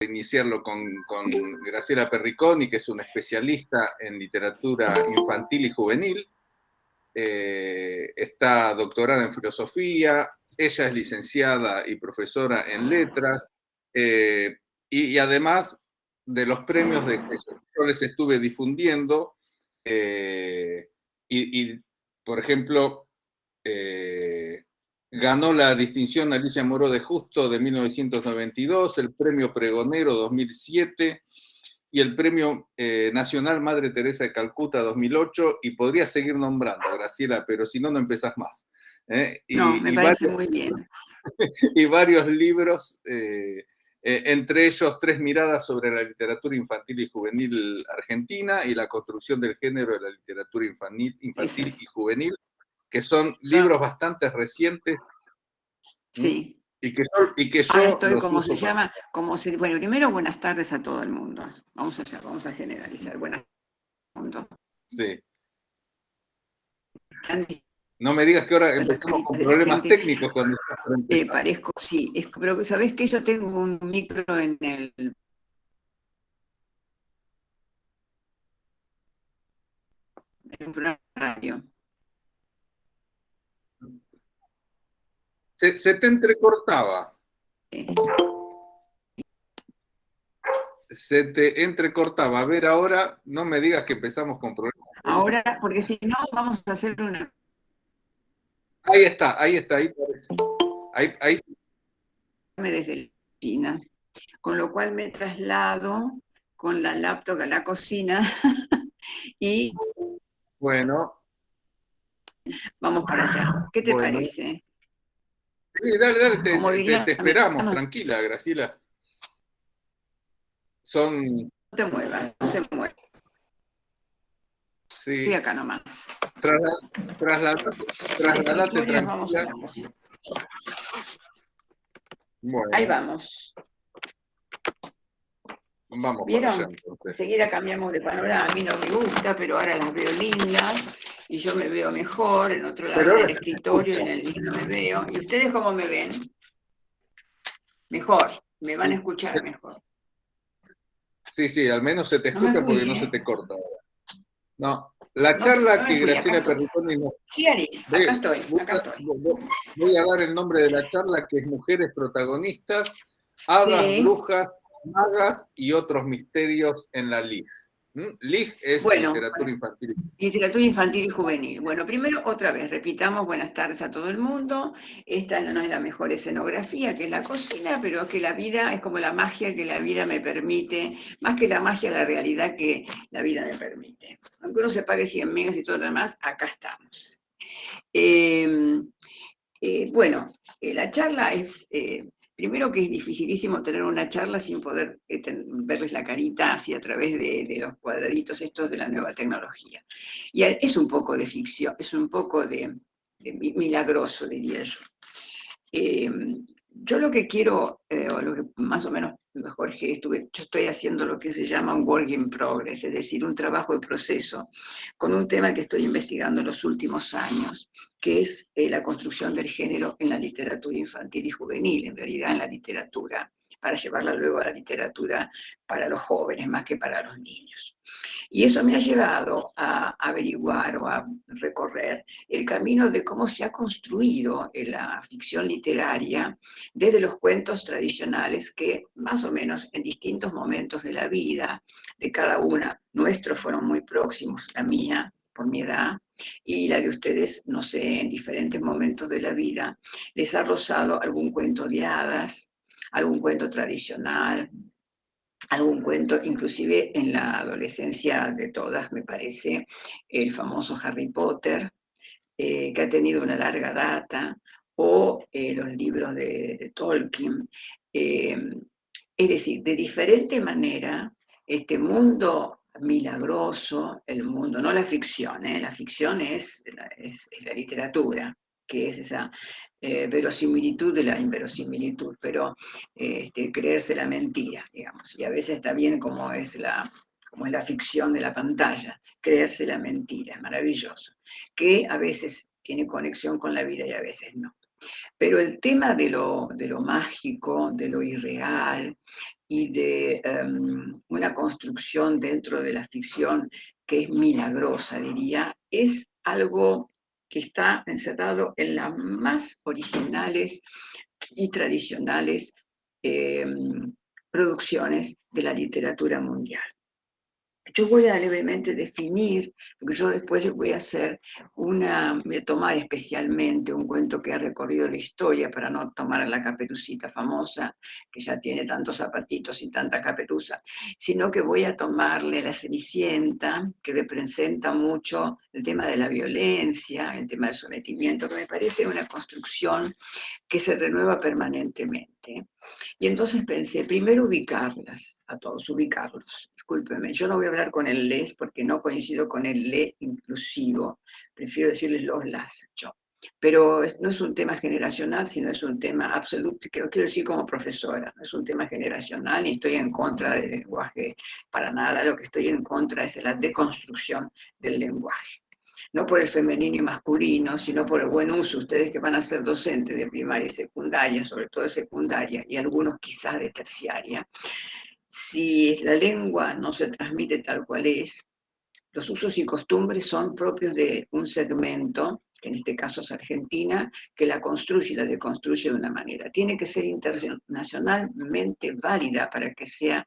iniciarlo con Graciela Perriconi, que es una especialista en literatura infantil y juvenil. Está doctorada en filosofía, ella es licenciada y profesora en letras, y además de los premios de que yo les estuve difundiendo, y por ejemplo, ganó la distinción Alicia Moró de Justo de 1992, el premio Pregonero 2007 y el premio nacional Madre Teresa de Calcuta 2008, y podría seguir nombrando, Graciela, pero si no, no empezás más. No, me parece muy bien. Y varios libros, entre ellos 3 miradas sobre la literatura infantil y juvenil argentina y la construcción del género de la literatura infantil y juvenil, que son libros bastante recientes. Sí. Y que yo ahora estoy, los como uso se llama, bueno, primero buenas tardes a todo el mundo. Vamos a generalizar. Buenas tardes a todo el mundo. Sí. No me digas que ahora empezamos con problemas técnicos cuando estás frente. Parezco, sí, pero ¿sabés qué? Yo tengo un micro en el radio. Se te entrecortaba. Se te entrecortaba. A ver, ahora no me digas que empezamos con problemas. Ahora, porque si no, vamos a hacer una... Ahí está, ahí parece. Ahí. Desde China, con lo cual me traslado con la laptop a la cocina y... Bueno. Vamos para allá. ¿Qué te parece? Sí, dale, te esperamos, tranquila, Graciela. No te muevas, no se mueva. Sí. Estoy acá nomás. Trasladate tranquila. Vamos a la música. Bueno. Ahí vamos. Vamos. ¿Vieron? Para allá, entonces. Enseguida cambiamos de panorama. A mí no me gusta, pero ahora las veo lindas y yo me veo mejor en otro lado del escritorio, en el libro me veo. ¿Y ustedes cómo me ven? Mejor, me van a escuchar mejor. Sí, al menos se te escucha porque no se te corta ahora. No, la charla que Graciela Perriconi nos... Acá estoy. Voy a dar el nombre de la charla, que es Mujeres Protagonistas, Hadas, Brujas, Magas y otros misterios en la LIG. LIG es literatura infantil. Literatura infantil y juvenil. Bueno, primero, otra vez, repitamos, buenas tardes a todo el mundo. Esta no es la mejor escenografía, que es la cocina, pero es que la vida es como la magia que la vida me permite, más que la magia, la realidad que la vida me permite. Aunque uno se pague 100 megas y todo lo demás, acá estamos. Bueno, la charla es... Primero que es dificilísimo tener una charla sin poder verles la carita así a través de los cuadraditos estos de la nueva tecnología. Y es un poco de ficción, es un poco de milagroso, diría yo. Yo lo que quiero, o lo que más o menos mejor es que yo estoy haciendo lo que se llama un work in progress, es decir, un trabajo de proceso, con un tema que estoy investigando en los últimos años, que es la construcción del género en la literatura infantil y juvenil, en realidad en la literatura, para llevarla luego a la literatura para los jóvenes más que para los niños. Y eso me ha llevado a averiguar o a recorrer el camino de cómo se ha construido la ficción literaria desde los cuentos tradicionales que más o menos en distintos momentos de la vida de cada una, nuestros fueron muy próximos, la mía por mi edad, y la de ustedes, no sé, en diferentes momentos de la vida, les ha rozado algún cuento de hadas, algún cuento tradicional, algún cuento, inclusive en la adolescencia de todas, me parece, el famoso Harry Potter, que ha tenido una larga data, o los libros de Tolkien. Es decir, de diferente manera, este mundo milagroso, el mundo, no la ficción, la ficción es la literatura, que es esa verosimilitud de la inverosimilitud, pero creerse la mentira, digamos, y a veces está bien como es la ficción de la pantalla, creerse la mentira, es maravilloso, que a veces tiene conexión con la vida y a veces no. Pero el tema de lo mágico, de lo irreal y de una construcción dentro de la ficción que es milagrosa, diría, es algo que está encerrado en las más originales y tradicionales producciones de la literatura mundial. Yo voy a levemente definir, porque yo después les voy a hacer voy a tomar especialmente un cuento que ha recorrido la historia para no tomar a la Caperucita famosa, que ya tiene tantos zapatitos y tanta caperuza, sino que voy a tomarle la Cenicienta, que representa mucho el tema de la violencia, el tema del sometimiento, que me parece una construcción que se renueva permanentemente. Y entonces pensé, primero ubicarlas, a todos, ubicarlos. Discúlpeme, yo no voy a hablar con el les porque no coincido con el le inclusivo. Prefiero decirles los las, yo. Pero no es un tema generacional, sino es un tema absoluto, que lo quiero decir como profesora, no es un tema generacional y estoy en contra del lenguaje para nada, lo que estoy en contra es de la deconstrucción del lenguaje. No por el femenino y masculino, sino por el buen uso. Ustedes que van a ser docentes de primaria y secundaria, sobre todo de secundaria, y algunos quizás de terciaria, si la lengua no se transmite tal cual es, los usos y costumbres son propios de un segmento, que en este caso es Argentina, que la construye y la deconstruye de una manera. Tiene que ser internacionalmente válida para que sea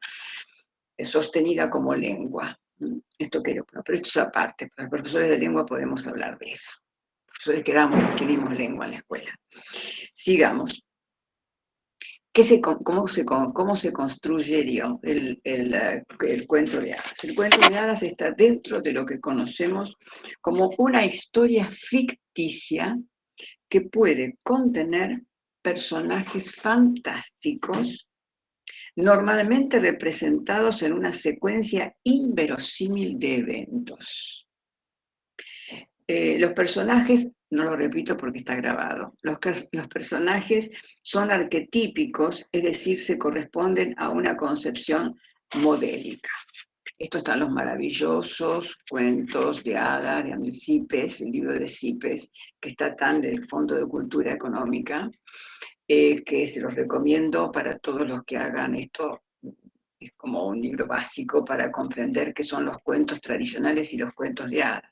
sostenida como lengua. Esto quiero, pero esto es aparte, para los profesores de lengua podemos hablar de eso. Profesores que dimos lengua en la escuela. Sigamos. ¿Cómo se construye, digamos, el cuento de hadas? El cuento de hadas está dentro de lo que conocemos como una historia ficticia que puede contener personajes fantásticos, normalmente representados en una secuencia inverosímil de eventos. Los personajes, no lo repito porque está grabado, los personajes son arquetípicos, es decir, se corresponden a una concepción modélica. Esto están los maravillosos cuentos de hadas, de Cipes, el libro de Cipes, que está tan del Fondo de Cultura Económica, que se los recomiendo para todos los que hagan esto. Es como un libro básico para comprender qué son los cuentos tradicionales y los cuentos de hadas.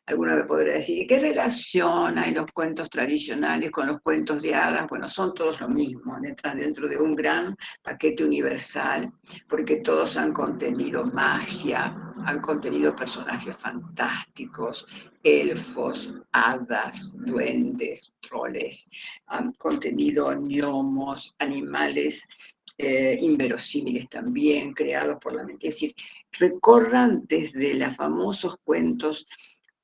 Alguno me podrá decir, ¿qué relación hay los cuentos tradicionales con los cuentos de hadas? Bueno, son todos lo mismo, dentro de un gran paquete universal, porque todos han contenido magia, han contenido personajes fantásticos, elfos, hadas, duendes, troles, han contenido gnomos, animales inverosímiles también, creados por la mente. Es decir, recorran desde los famosos cuentos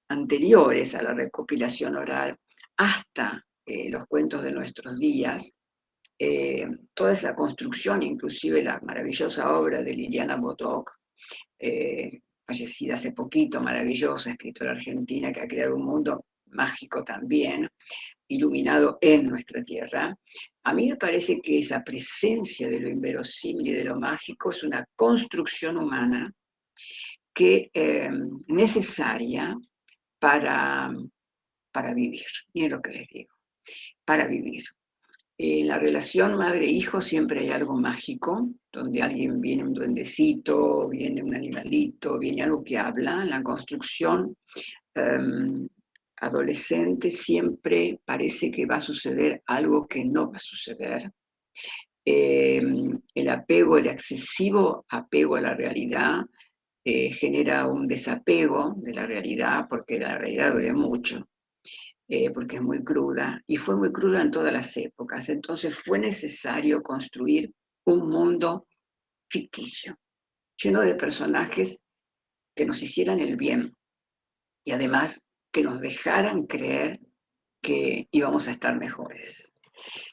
anteriores a la recopilación oral hasta los cuentos de nuestros días, toda esa construcción, inclusive la maravillosa obra de Liliana Bodoc, fallecida hace poquito, maravillosa escritora argentina que ha creado un mundo mágico también, iluminado en nuestra tierra. A mí me parece que esa presencia de lo inverosímil y de lo mágico es una construcción humana que necesaria para, para vivir. Miren lo que les digo, para vivir. En la relación madre-hijo siempre hay algo mágico, donde alguien viene un duendecito, viene un animalito, viene algo que habla. En la construcción adolescente siempre parece que va a suceder algo que no va a suceder. El apego, el excesivo apego a la realidad, genera un desapego de la realidad, porque la realidad duele mucho, porque es muy cruda, y fue muy cruda en todas las épocas. Entonces fue necesario construir un mundo ficticio, lleno de personajes que nos hicieran el bien y además que nos dejaran creer que íbamos a estar mejores.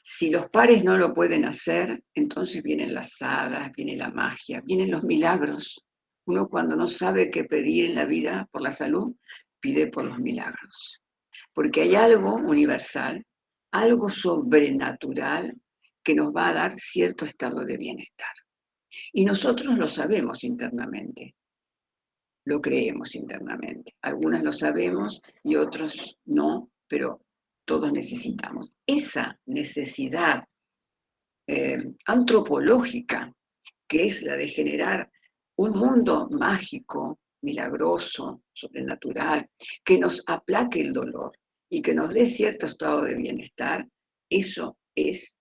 Si los pares no lo pueden hacer, entonces vienen las hadas, viene la magia, vienen los milagros. Uno cuando no sabe qué pedir en la vida por la salud, pide por los milagros. Porque hay algo universal, algo sobrenatural que nos va a dar cierto estado de bienestar. Y nosotros lo sabemos internamente, lo creemos internamente. Algunas lo sabemos y otros no, pero todos necesitamos. Esa necesidad antropológica, que es la de generar un mundo mágico, milagroso, sobrenatural, que nos aplaque el dolor y que nos dé cierto estado de bienestar, eso es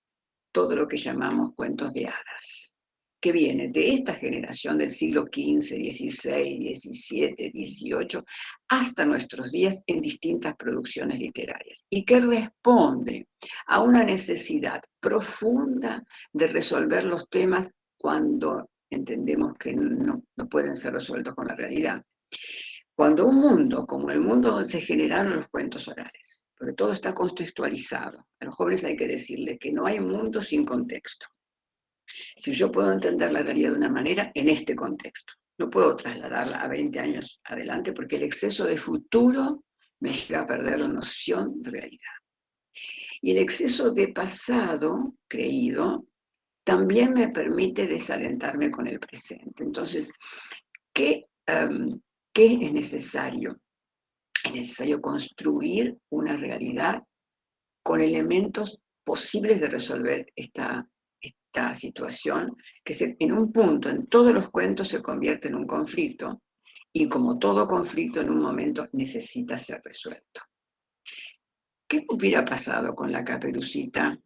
todo lo que llamamos cuentos de hadas, que viene de esta generación del siglo XV, XVI, XVII, XVIII, hasta nuestros días en distintas producciones literarias, y que responde a una necesidad profunda de resolver los temas cuando entendemos que no pueden ser resueltos con la realidad. Cuando un mundo, como el mundo donde se generaron los cuentos orales, porque todo está contextualizado, a los jóvenes hay que decirles que no hay mundo sin contexto. Si yo puedo entender la realidad de una manera, en este contexto, no puedo trasladarla a 20 años adelante porque el exceso de futuro me lleva a perder la noción de realidad. Y el exceso de pasado creído también me permite desalentarme con el presente. Entonces, ¿qué es necesario? Es necesario construir una realidad con elementos posibles de resolver esta situación, que en un punto, en todos los cuentos, se convierte en un conflicto, y como todo conflicto en un momento necesita ser resuelto. ¿Qué hubiera pasado con la Caperucita?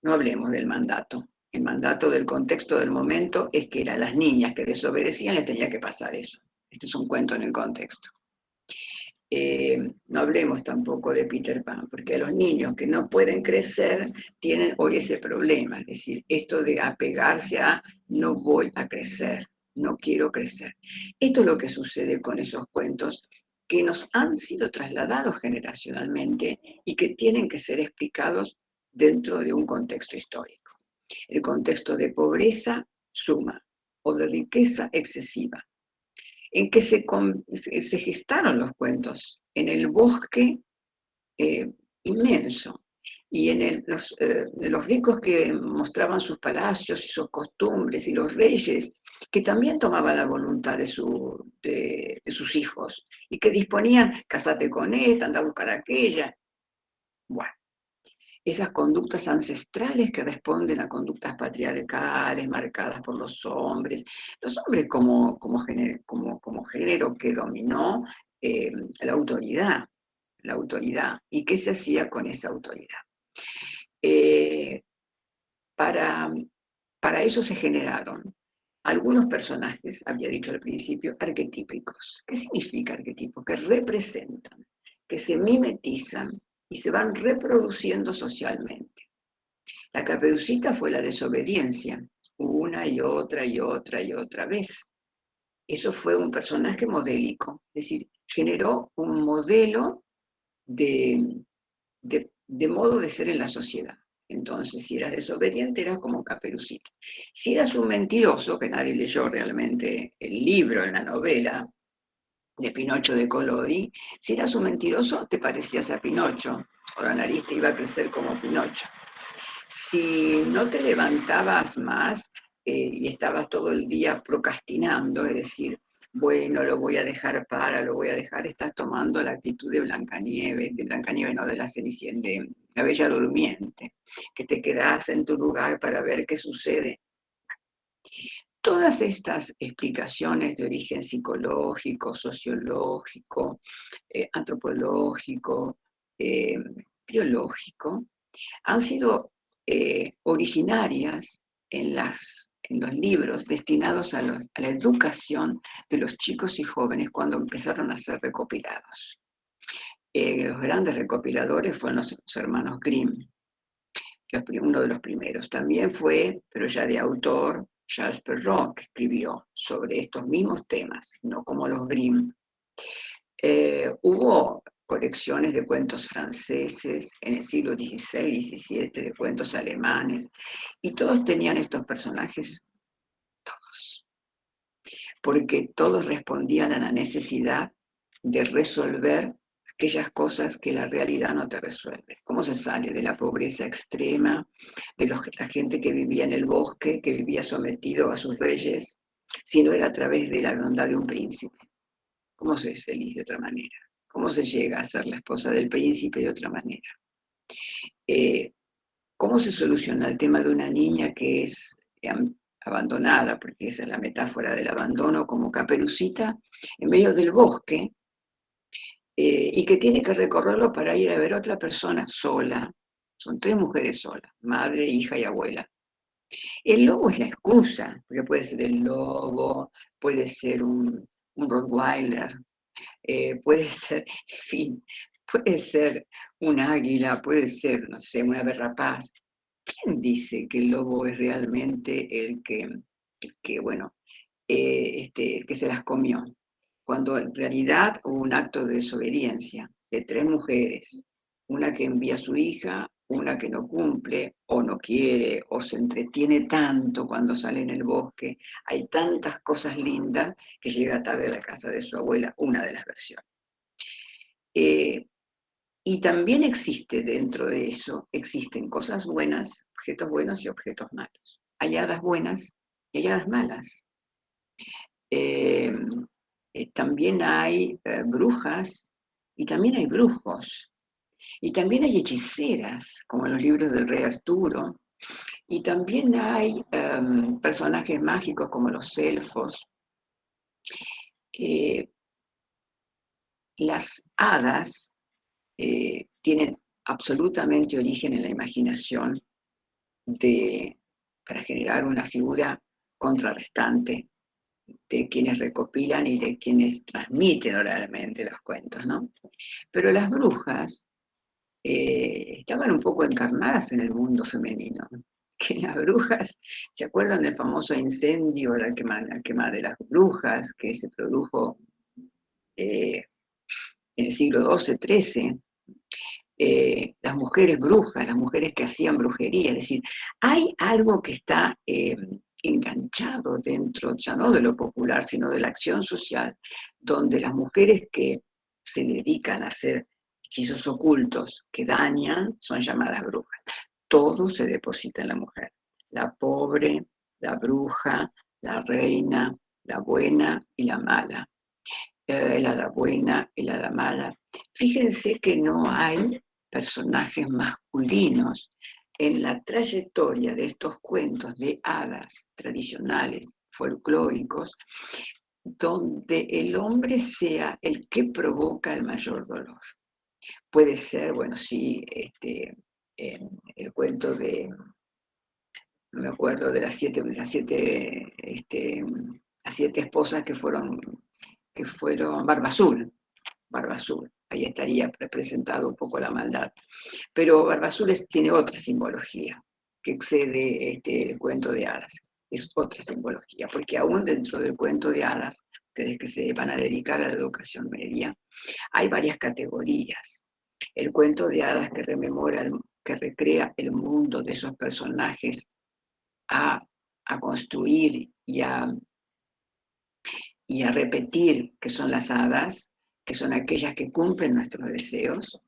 No hablemos del mandato. El mandato del contexto del momento es que eran las niñas que desobedecían, les tenía que pasar eso. Este es un cuento en el contexto. No hablemos tampoco de Peter Pan, porque los niños que no pueden crecer tienen hoy ese problema, es decir, esto de apegarse a no voy a crecer, no quiero crecer. Esto es lo que sucede con esos cuentos que nos han sido trasladados generacionalmente y que tienen que ser explicados dentro de un contexto histórico. El contexto de pobreza suma o de riqueza excesiva, en que se gestaron los cuentos, en el bosque inmenso, y en los ricos que mostraban sus palacios y sus costumbres, y los reyes que también tomaban la voluntad de sus hijos, y que disponían, casate con esta, anda a buscar aquella. Bueno, esas conductas ancestrales que responden a conductas patriarcales marcadas por los hombres como género que dominó la autoridad, y qué se hacía con esa autoridad. Eh, para, para eso se generaron algunos personajes, había dicho al principio, arquetípicos. ¿Qué significa arquetipo? Que representan, que se mimetizan y se van reproduciendo socialmente. La Caperucita fue la desobediencia, una y otra y otra y otra vez. Eso fue un personaje modélico, es decir, generó un modelo de modo de ser en la sociedad. Entonces, si eras desobediente, eras como Caperucita. Si eras un mentiroso, que nadie leyó realmente el libro, en la novela de Pinocho de Collodi, si eras un mentiroso, te parecías a Pinocho, o la nariz te iba a crecer como Pinocho. Si no te levantabas más y estabas todo el día procrastinando, es decir, bueno, lo voy a dejar lo voy a dejar, estás tomando la actitud de Blancanieves, no, de la Cenicienta, de la Bella Durmiente, que te quedas en tu lugar para ver qué sucede. Todas estas explicaciones de origen psicológico, sociológico, antropológico, biológico, han sido originarias en los libros destinados a la educación de los chicos y jóvenes cuando empezaron a ser recopilados. Los grandes recopiladores fueron los hermanos Grimm, uno de los primeros. También fue, pero ya de autor, Charles Perrault, que escribió sobre estos mismos temas, no como los Grimm. Hubo colecciones de cuentos franceses en el siglo XVI, XVII, de cuentos alemanes, y todos tenían estos personajes, todos, porque todos respondían a la necesidad de resolver aquellas cosas que la realidad no te resuelve. ¿Cómo se sale de la pobreza extrema, de la gente que vivía en el bosque, que vivía sometido a sus reyes, si no era a través de la bondad de un príncipe? ¿Cómo se es feliz de otra manera? ¿Cómo se llega a ser la esposa del príncipe de otra manera? ¿Cómo se soluciona el tema de una niña que es abandonada, porque esa es la metáfora del abandono, como Caperucita, en medio del bosque, y que tiene que recorrerlo para ir a ver a otra persona sola? Son tres mujeres solas, madre, hija y abuela. El lobo es la excusa, porque puede ser el lobo, puede ser un Rottweiler, puede ser, en fin, puede ser un águila, puede ser, no sé, una ave rapaz. ¿Quién dice que el lobo es realmente bueno, el que se las comió? Cuando en realidad hubo un acto de desobediencia de tres mujeres, una que envía a su hija, una que no cumple o no quiere o se entretiene tanto cuando sale en el bosque, hay tantas cosas lindas que llega tarde a la casa de su abuela, una de las versiones. Y también existe dentro de eso, existen cosas buenas, objetos buenos y objetos malos. Hay hadas buenas y hay hadas malas. Eh, También hay brujas y también hay brujos. Y también hay hechiceras, como en los libros del rey Arturo. Y también hay personajes mágicos como los elfos. Eh, las hadas tienen absolutamente origen en la imaginación para generar una figura contrarrestante de quienes recopilan y de quienes transmiten oralmente los cuentos, ¿no? Pero las brujas estaban un poco encarnadas en el mundo femenino. Que las brujas, ¿se acuerdan del famoso incendio, la quema de las brujas que se produjo en el siglo XII, XIII? Las mujeres brujas, las mujeres que hacían brujería, es decir, hay algo que está enganchado dentro, ya no de lo popular, sino de la acción social, donde las mujeres que se dedican a hacer hechizos ocultos que dañan son llamadas brujas. Todo se deposita en la mujer, la pobre, la bruja, la reina, la buena y la mala. La hada buena y la hada mala. Fíjense que no hay personajes masculinos en la trayectoria de estos cuentos de hadas tradicionales, folclóricos, donde el hombre sea el que provoca el mayor dolor. Puede ser, bueno, sí, el cuento no me acuerdo, de las siete esposas que fueron Barba Azul, ahí estaría representado un poco la maldad. Pero Barba Azul tiene otra simbología que excede el cuento de hadas, es otra simbología, porque aún dentro del cuento de hadas, ustedes que se van a dedicar a la educación media, hay varias categorías. El cuento de hadas que recrea el mundo de esos personajes a, a construir y a repetir que son las hadas, que son aquellas que cumplen nuestros deseos.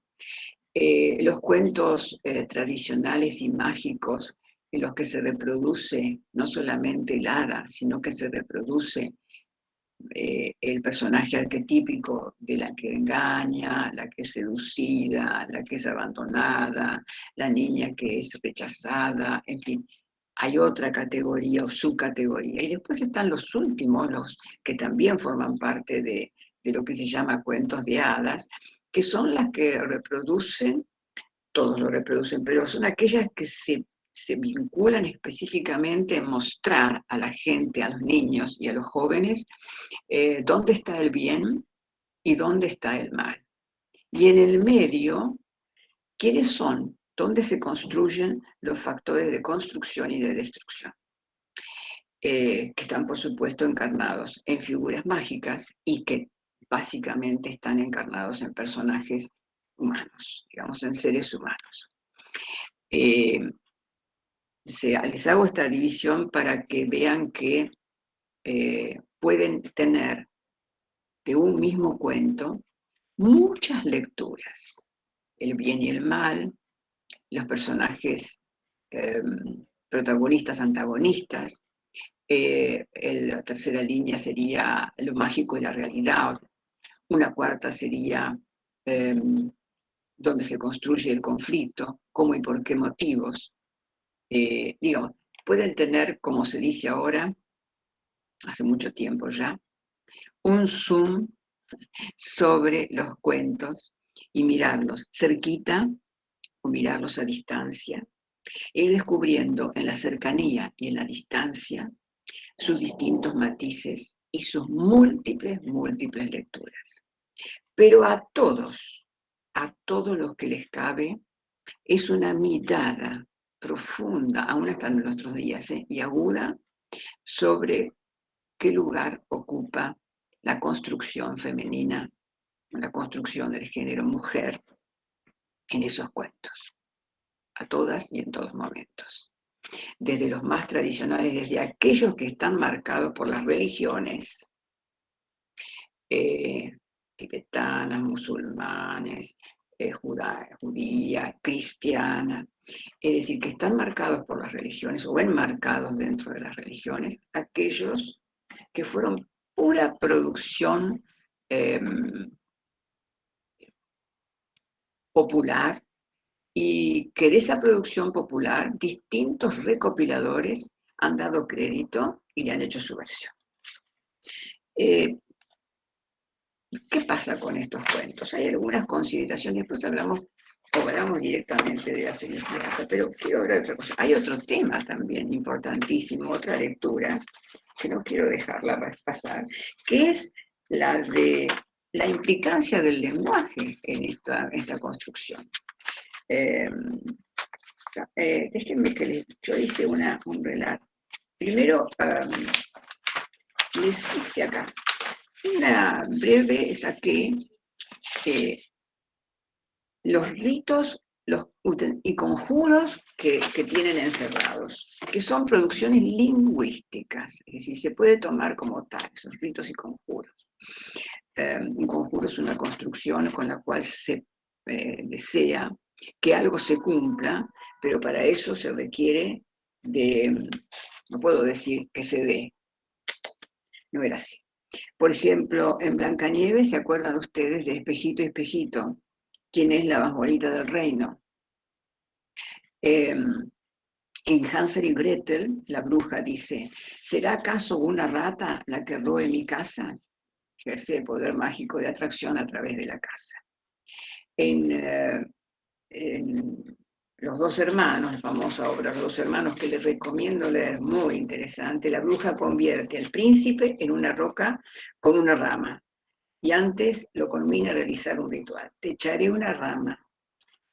Los cuentos tradicionales y mágicos en los que se reproduce no solamente el hada, sino que se reproduce el personaje arquetípico de la que engaña, la que es seducida, la que es abandonada, la niña que es rechazada, en fin, hay otra categoría o subcategoría. Y después están los últimos, los que también forman parte de lo que se llama cuentos de hadas, que son las que reproducen, todos lo reproducen, pero son aquellas que se vinculan específicamente en mostrar a la gente, a los niños y a los jóvenes, dónde está el bien y dónde está el mal. Y en el medio, ¿quiénes son? ¿Dónde se construyen los factores de construcción y de destrucción? Que están, por supuesto, encarnados en figuras mágicas y que básicamente están encarnados en personajes humanos, digamos, en seres humanos. Les hago esta división para que vean que pueden tener de un mismo cuento muchas lecturas. El bien y el mal, los personajes eh, protagonistas, antagonistas. La tercera línea sería lo mágico y la realidad. Una cuarta sería donde se construye el conflicto, cómo y por qué motivos. Digamos, pueden tener, como se dice ahora, hace mucho tiempo ya, un zoom sobre los cuentos y mirarlos cerquita o mirarlos a distancia, e ir descubriendo en la cercanía y en la distancia sus distintos matices y sus múltiples lecturas. Pero a todos los que les cabe, es una mirada profunda, aún hasta en nuestros días, y aguda, sobre qué lugar ocupa la construcción femenina, la construcción del género mujer en esos cuentos, a todas y en todos momentos. Desde los más tradicionales, desde aquellos que están marcados por las religiones, tibetanas, musulmanes, judía, cristiana, es decir, que están marcados por las religiones o enmarcados dentro de las religiones, aquellos que fueron pura producción eh, popular, y que de esa producción popular distintos recopiladores han dado crédito y le han hecho su versión. ¿Qué pasa con estos cuentos? Hay algunas consideraciones, después hablamos directamente de la Cenicienta, pero quiero hablar de otra cosa. Hay otro tema también importantísimo, otra lectura, que no quiero dejarla pasar, que es la de la implicancia del lenguaje en esta construcción. Déjenme que yo hice un relato. Primero, les hice acá una breve, saqué los ritos y conjuros que tienen encerrados, que son producciones lingüísticas, es decir, se puede tomar como tal, esos ritos y conjuros. Un conjuro es una construcción con la cual se desea que algo se cumpla, pero para eso se requiere no puedo decir que se dé, no era así. Por ejemplo, en Blancanieves, ¿se acuerdan ustedes de Espejito, Espejito? ¿Quién es la más bonita del reino? En Hansel y Gretel, la bruja dice, ¿será acaso una rata la que robe mi casa? Ejerce el poder mágico de atracción a través de la casa. En Los dos hermanos, la famosa obra Los dos hermanos, que les recomiendo leer, muy interesante, la bruja convierte al príncipe en una roca con una rama, y antes lo conmina a realizar un ritual. Te echaré una rama,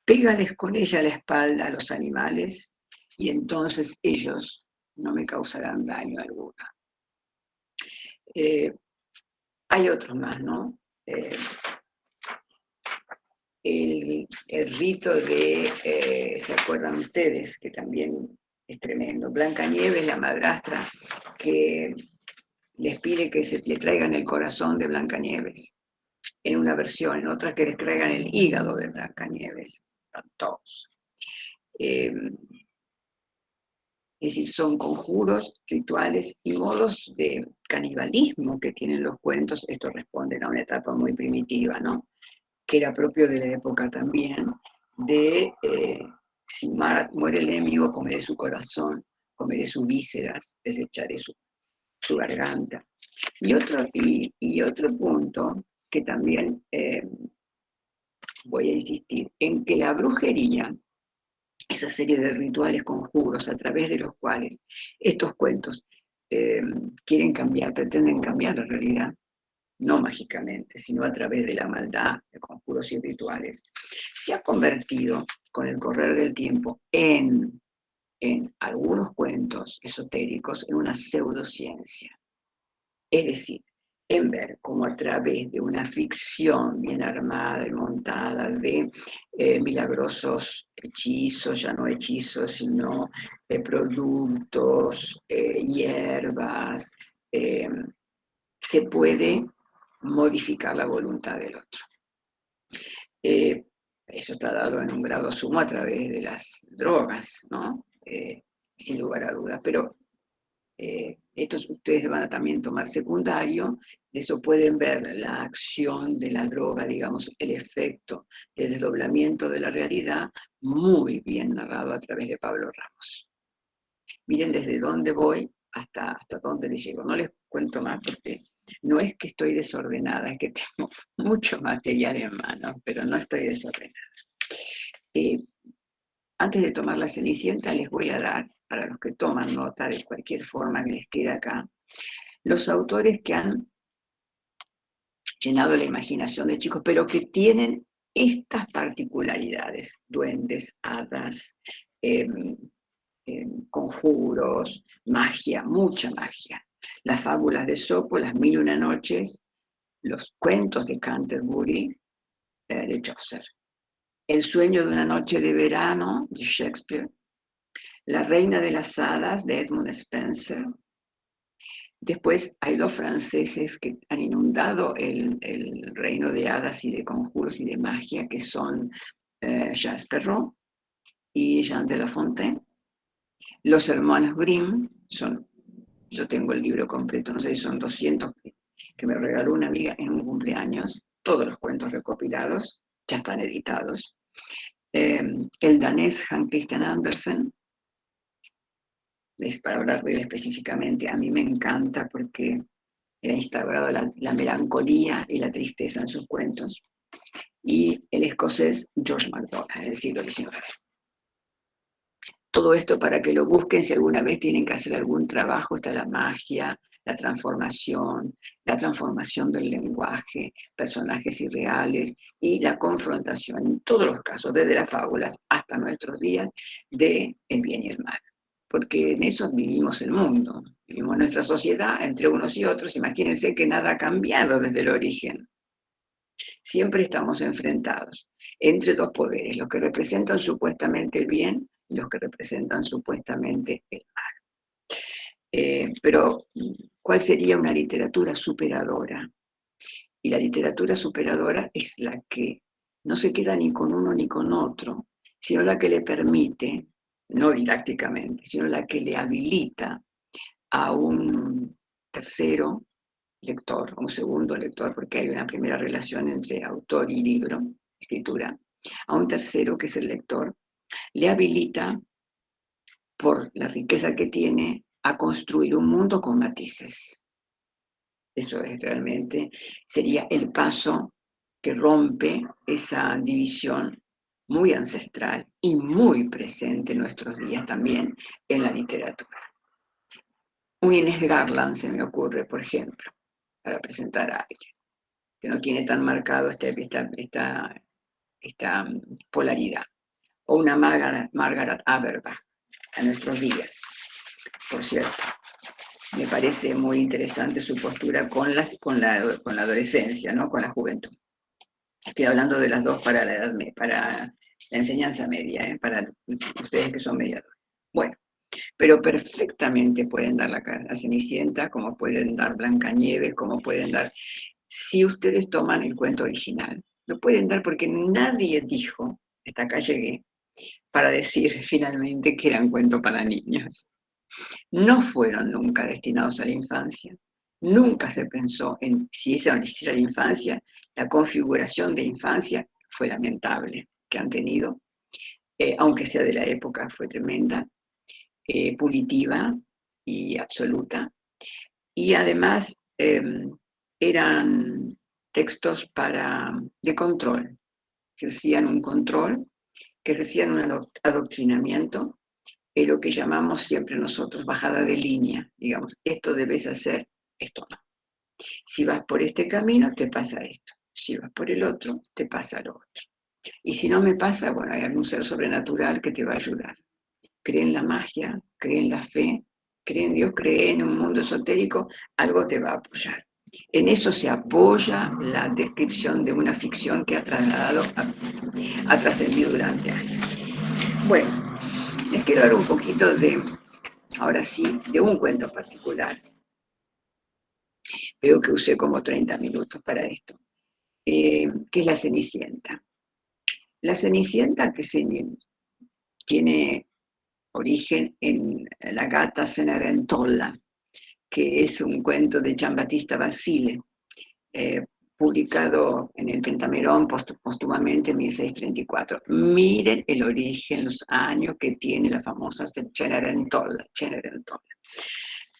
pégales con ella a la espalda a los animales, y entonces ellos no me causarán daño alguno. Hay otros más, ¿no? El rito ¿se acuerdan ustedes? Que también es tremendo. Blancanieves, la madrastra, que les pide que le traigan el corazón de Blancanieves, en una versión, en otra que les traigan el hígado de Blancanieves, a todos. Es decir, son conjuros, rituales y modos de canibalismo que tienen los cuentos. Esto responde a una etapa muy primitiva, ¿no? Que era propio de la época también, de si muere el enemigo, comeré su corazón, comeré sus vísceras, desecharé su garganta. Y otro punto que también voy a insistir, en que la brujería, esa serie de rituales, conjuros, a través de los cuales estos cuentos quieren cambiar, pretenden cambiar la realidad, no mágicamente, sino a través de la maldad, de conjuros y rituales, se ha convertido con el correr del tiempo en algunos cuentos esotéricos en una pseudociencia. Es decir, en ver cómo a través de una ficción bien armada y montada de milagrosos hechizos, ya no hechizos, sino productos, hierbas, se puede modificar la voluntad del otro. Eso está dado en un grado sumo a través de las drogas, ¿no? Sin lugar a dudas. Pero Estos ustedes van a también tomar secundario, de eso pueden ver la acción de la droga, digamos, el efecto de desdoblamiento de la realidad, muy bien narrado a través de Pablo Ramos. Miren desde dónde voy hasta dónde les llego. No les cuento más porque no es que estoy desordenada, es que tengo mucho material en mano, pero no estoy desordenada. Antes de tomar la Cenicienta les voy a dar, para los que toman nota de cualquier forma que les quede acá, los autores que han llenado la imaginación de chicos, pero que tienen estas particularidades: duendes, hadas, conjuros, magia, mucha magia. Las fábulas de Esopo, las Mil y una noches, los cuentos de Canterbury, de Chaucer, El sueño de una noche de verano, de Shakespeare, La reina de las hadas, de Edmund Spencer. Después hay dos franceses que han inundado el reino de hadas y de conjuros y de magia, que son Jacques Perrault y Jean de La Fontaine. Los hermanos Grimm son, yo tengo el libro completo, no sé si son 200, que me regaló una amiga en un cumpleaños, todos los cuentos recopilados, ya están editados. El danés Hans Christian Andersen, para hablar de él específicamente, a mí me encanta porque él ha instaurado la melancolía y la tristeza en sus cuentos. Y el escocés George MacDonald, del siglo XIX. Todo esto para que lo busquen si alguna vez tienen que hacer algún trabajo. Está la magia, la transformación del lenguaje, personajes irreales y la confrontación, en todos los casos, desde las fábulas hasta nuestros días, de el bien y el mal. Porque en eso vivimos el mundo, vivimos nuestra sociedad entre unos y otros. Imagínense que nada ha cambiado desde el origen. Siempre estamos enfrentados entre dos poderes, los que representan supuestamente el bien y los que representan supuestamente el mal. Pero, ¿cuál sería una literatura superadora? Y la literatura superadora es la que no se queda ni con uno ni con otro, sino la que le permite, no didácticamente, sino la que le habilita a un tercero lector, un segundo lector, porque hay una primera relación entre autor y libro, escritura, a un tercero, que es el lector, le habilita, por la riqueza que tiene, a construir un mundo con matices. Eso es realmente, sería el paso que rompe esa división muy ancestral y muy presente en nuestros días también en la literatura. Un Inés Garland se me ocurre, por ejemplo, para presentar a alguien que no tiene tan marcado esta polaridad. O una Margaret Averbach a nuestros días, por cierto. Me parece muy interesante su postura con la adolescencia, ¿no? Con la juventud. Estoy hablando de las dos para la enseñanza media, para ustedes que son mediadores. Bueno, pero perfectamente pueden dar la Cenicienta, como pueden dar Blancanieves, como pueden dar, si ustedes toman el cuento original. Lo pueden dar porque nadie dijo, hasta acá llegué, para decir finalmente que eran cuentos para niños. No fueron nunca destinados a la infancia. Nunca se pensó en si esa era la infancia. La configuración de infancia fue lamentable que han tenido, aunque sea de la época, fue tremenda, punitiva y absoluta. Y además eran textos de control, que ejercían un control, que ejercían un adoctrinamiento, lo que llamamos siempre nosotros bajada de línea. Digamos, esto debes hacer, esto no. Si vas por este camino, te pasa esto. Si vas por el otro, te pasa lo otro. Y si no me pasa, bueno, hay algún ser sobrenatural que te va a ayudar. Cree en la magia, cree en la fe, cree en Dios, cree en un mundo esotérico, algo te va a apoyar. En eso se apoya la descripción de una ficción que ha trascendido durante años. Bueno, les quiero hablar un poquito ahora sí, de un cuento particular. Veo que usé como 30 minutos para esto, que es La Cenicienta. La Cenicienta, que tiene origen en la gata Cenerentola, que es un cuento de Giambattista Basile, publicado en el Pentamerón póstumamente en 1634. Miren el origen, los años que tiene la famosa Cenerentola.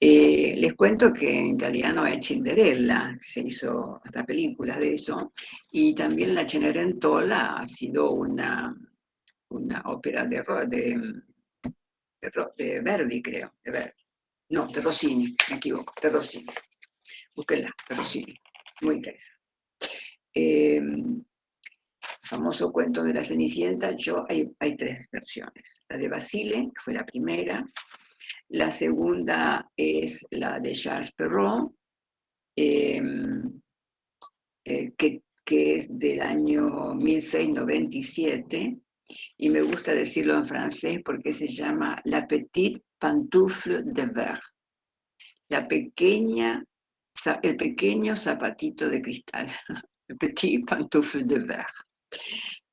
Les cuento que en italiano es Cinderella, se hizo hasta películas de eso, y también la Cenerentola ha sido una ópera de Verdi, creo, de Verdi. No, de Rossini, me equivoco, de Rossini. Búsquenla, de Rossini, muy interesante. Famoso cuento de la Cenicienta, hay tres versiones. La de Basile, que fue la primera. La segunda es la de Charles Perrault, que es del año 1697, y me gusta decirlo en francés porque se llama La Petite Pantoufle de Verre, el pequeño zapatito de cristal, el Petit Pantoufle de Verre,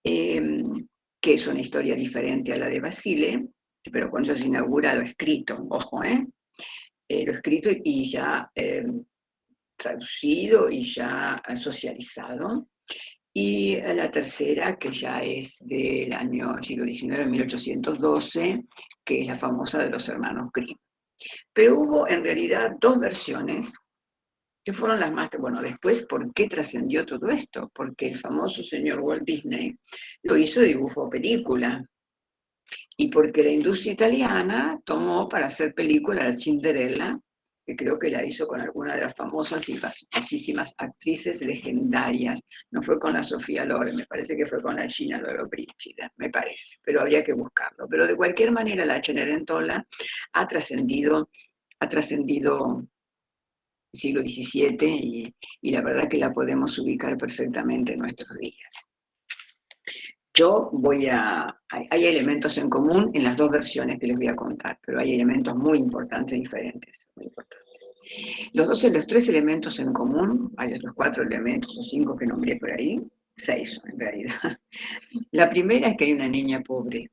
que es una historia diferente a la de Basile, pero con eso se inaugura lo escrito, ojo, lo escrito y ya traducido y ya socializado. Y la tercera, que ya es del año siglo XIX, 1812, que es la famosa de los hermanos Grimm. Pero hubo en realidad dos versiones que fueron las más... Bueno, después, ¿por qué trascendió todo esto? Porque el famoso señor Walt Disney lo hizo de dibujo película, y porque la industria italiana tomó para hacer película la Cinderella, que creo que la hizo con alguna de las famosas y famosísimas actrices legendarias. No fue con la Sofía Loren, me parece que fue con la Gina Lollobrigida, me parece, pero habría que buscarlo. Pero de cualquier manera la Cenerentola ha trascendido el siglo XVII, y la verdad que la podemos ubicar perfectamente en nuestros días. Hay elementos en común en las dos versiones que les voy a contar, pero hay elementos muy importantes, diferentes, muy importantes. Los tres elementos en común, hay los 4 elementos o 5 que nombré por ahí, 6 en realidad. La primera es que hay una niña pobre.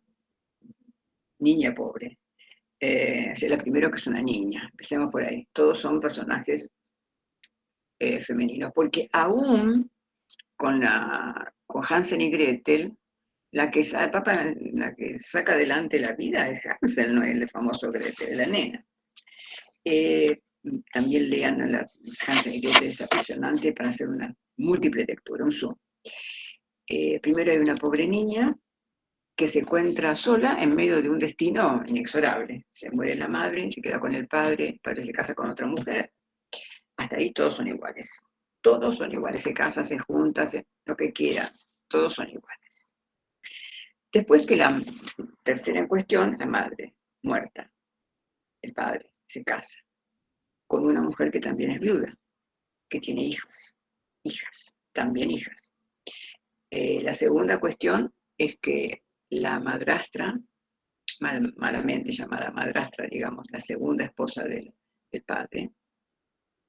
Es la primera, que es una niña, empecemos por ahí. Todos son personajes femeninos, porque aún con Hansel y Gretel, la que saca adelante la vida es Hansel, no es el famoso Gretel, la nena. También lean Hansel y Gretel, es apasionante para hacer una múltiple lectura, un zoom. Primero hay una pobre niña que se encuentra sola en medio de un destino inexorable. Se muere la madre, se queda con el padre se casa con otra mujer. Hasta ahí todos son iguales. Todos son iguales, se casan, se juntan, lo que quieran, todos son iguales. Después que la tercera en cuestión, la madre, muerta, el padre se casa con una mujer que también es viuda, que tiene hijas, también hijas. La segunda cuestión es que la madrastra, malamente llamada madrastra, digamos, la segunda esposa del padre,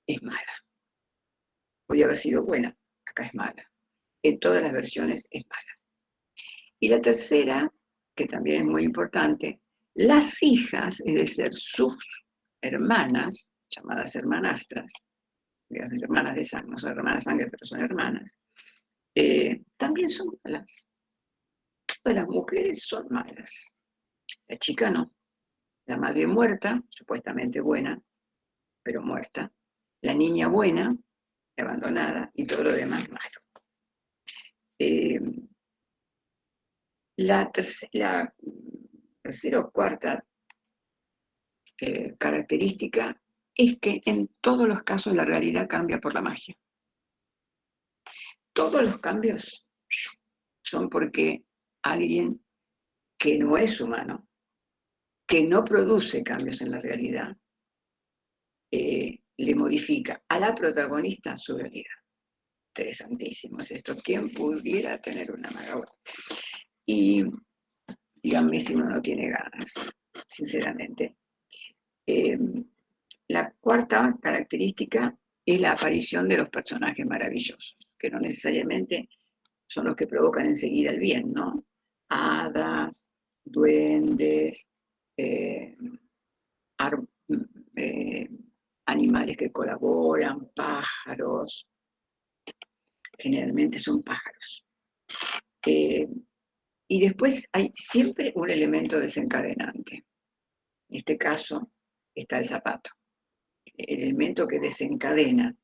es mala. Podía haber sido buena, acá es mala. En todas las versiones es mala. Y la tercera, que también es muy importante, las hijas, es decir, sus hermanas, llamadas hermanastras, son hermanas de sangre, no son hermanas de sangre, pero son hermanas, también son malas. Todas las mujeres son malas. La chica no. La madre muerta, supuestamente buena, pero muerta. La niña buena, abandonada, y todo lo demás malo. La tercera o cuarta característica es que en todos los casos la realidad cambia por la magia. Todos los cambios son porque alguien que no es humano, que no produce cambios en la realidad, le modifica a la protagonista su realidad. Interesantísimo es esto. ¿Quién pudiera tener una maga? Y díganme si uno no tiene ganas, sinceramente. La cuarta característica es la aparición de los personajes maravillosos, que no necesariamente son los que provocan enseguida el bien, ¿no? Hadas, duendes, animales que colaboran, pájaros, generalmente son pájaros. Y después hay siempre un elemento desencadenante. En este caso está el zapato. El elemento que desencadena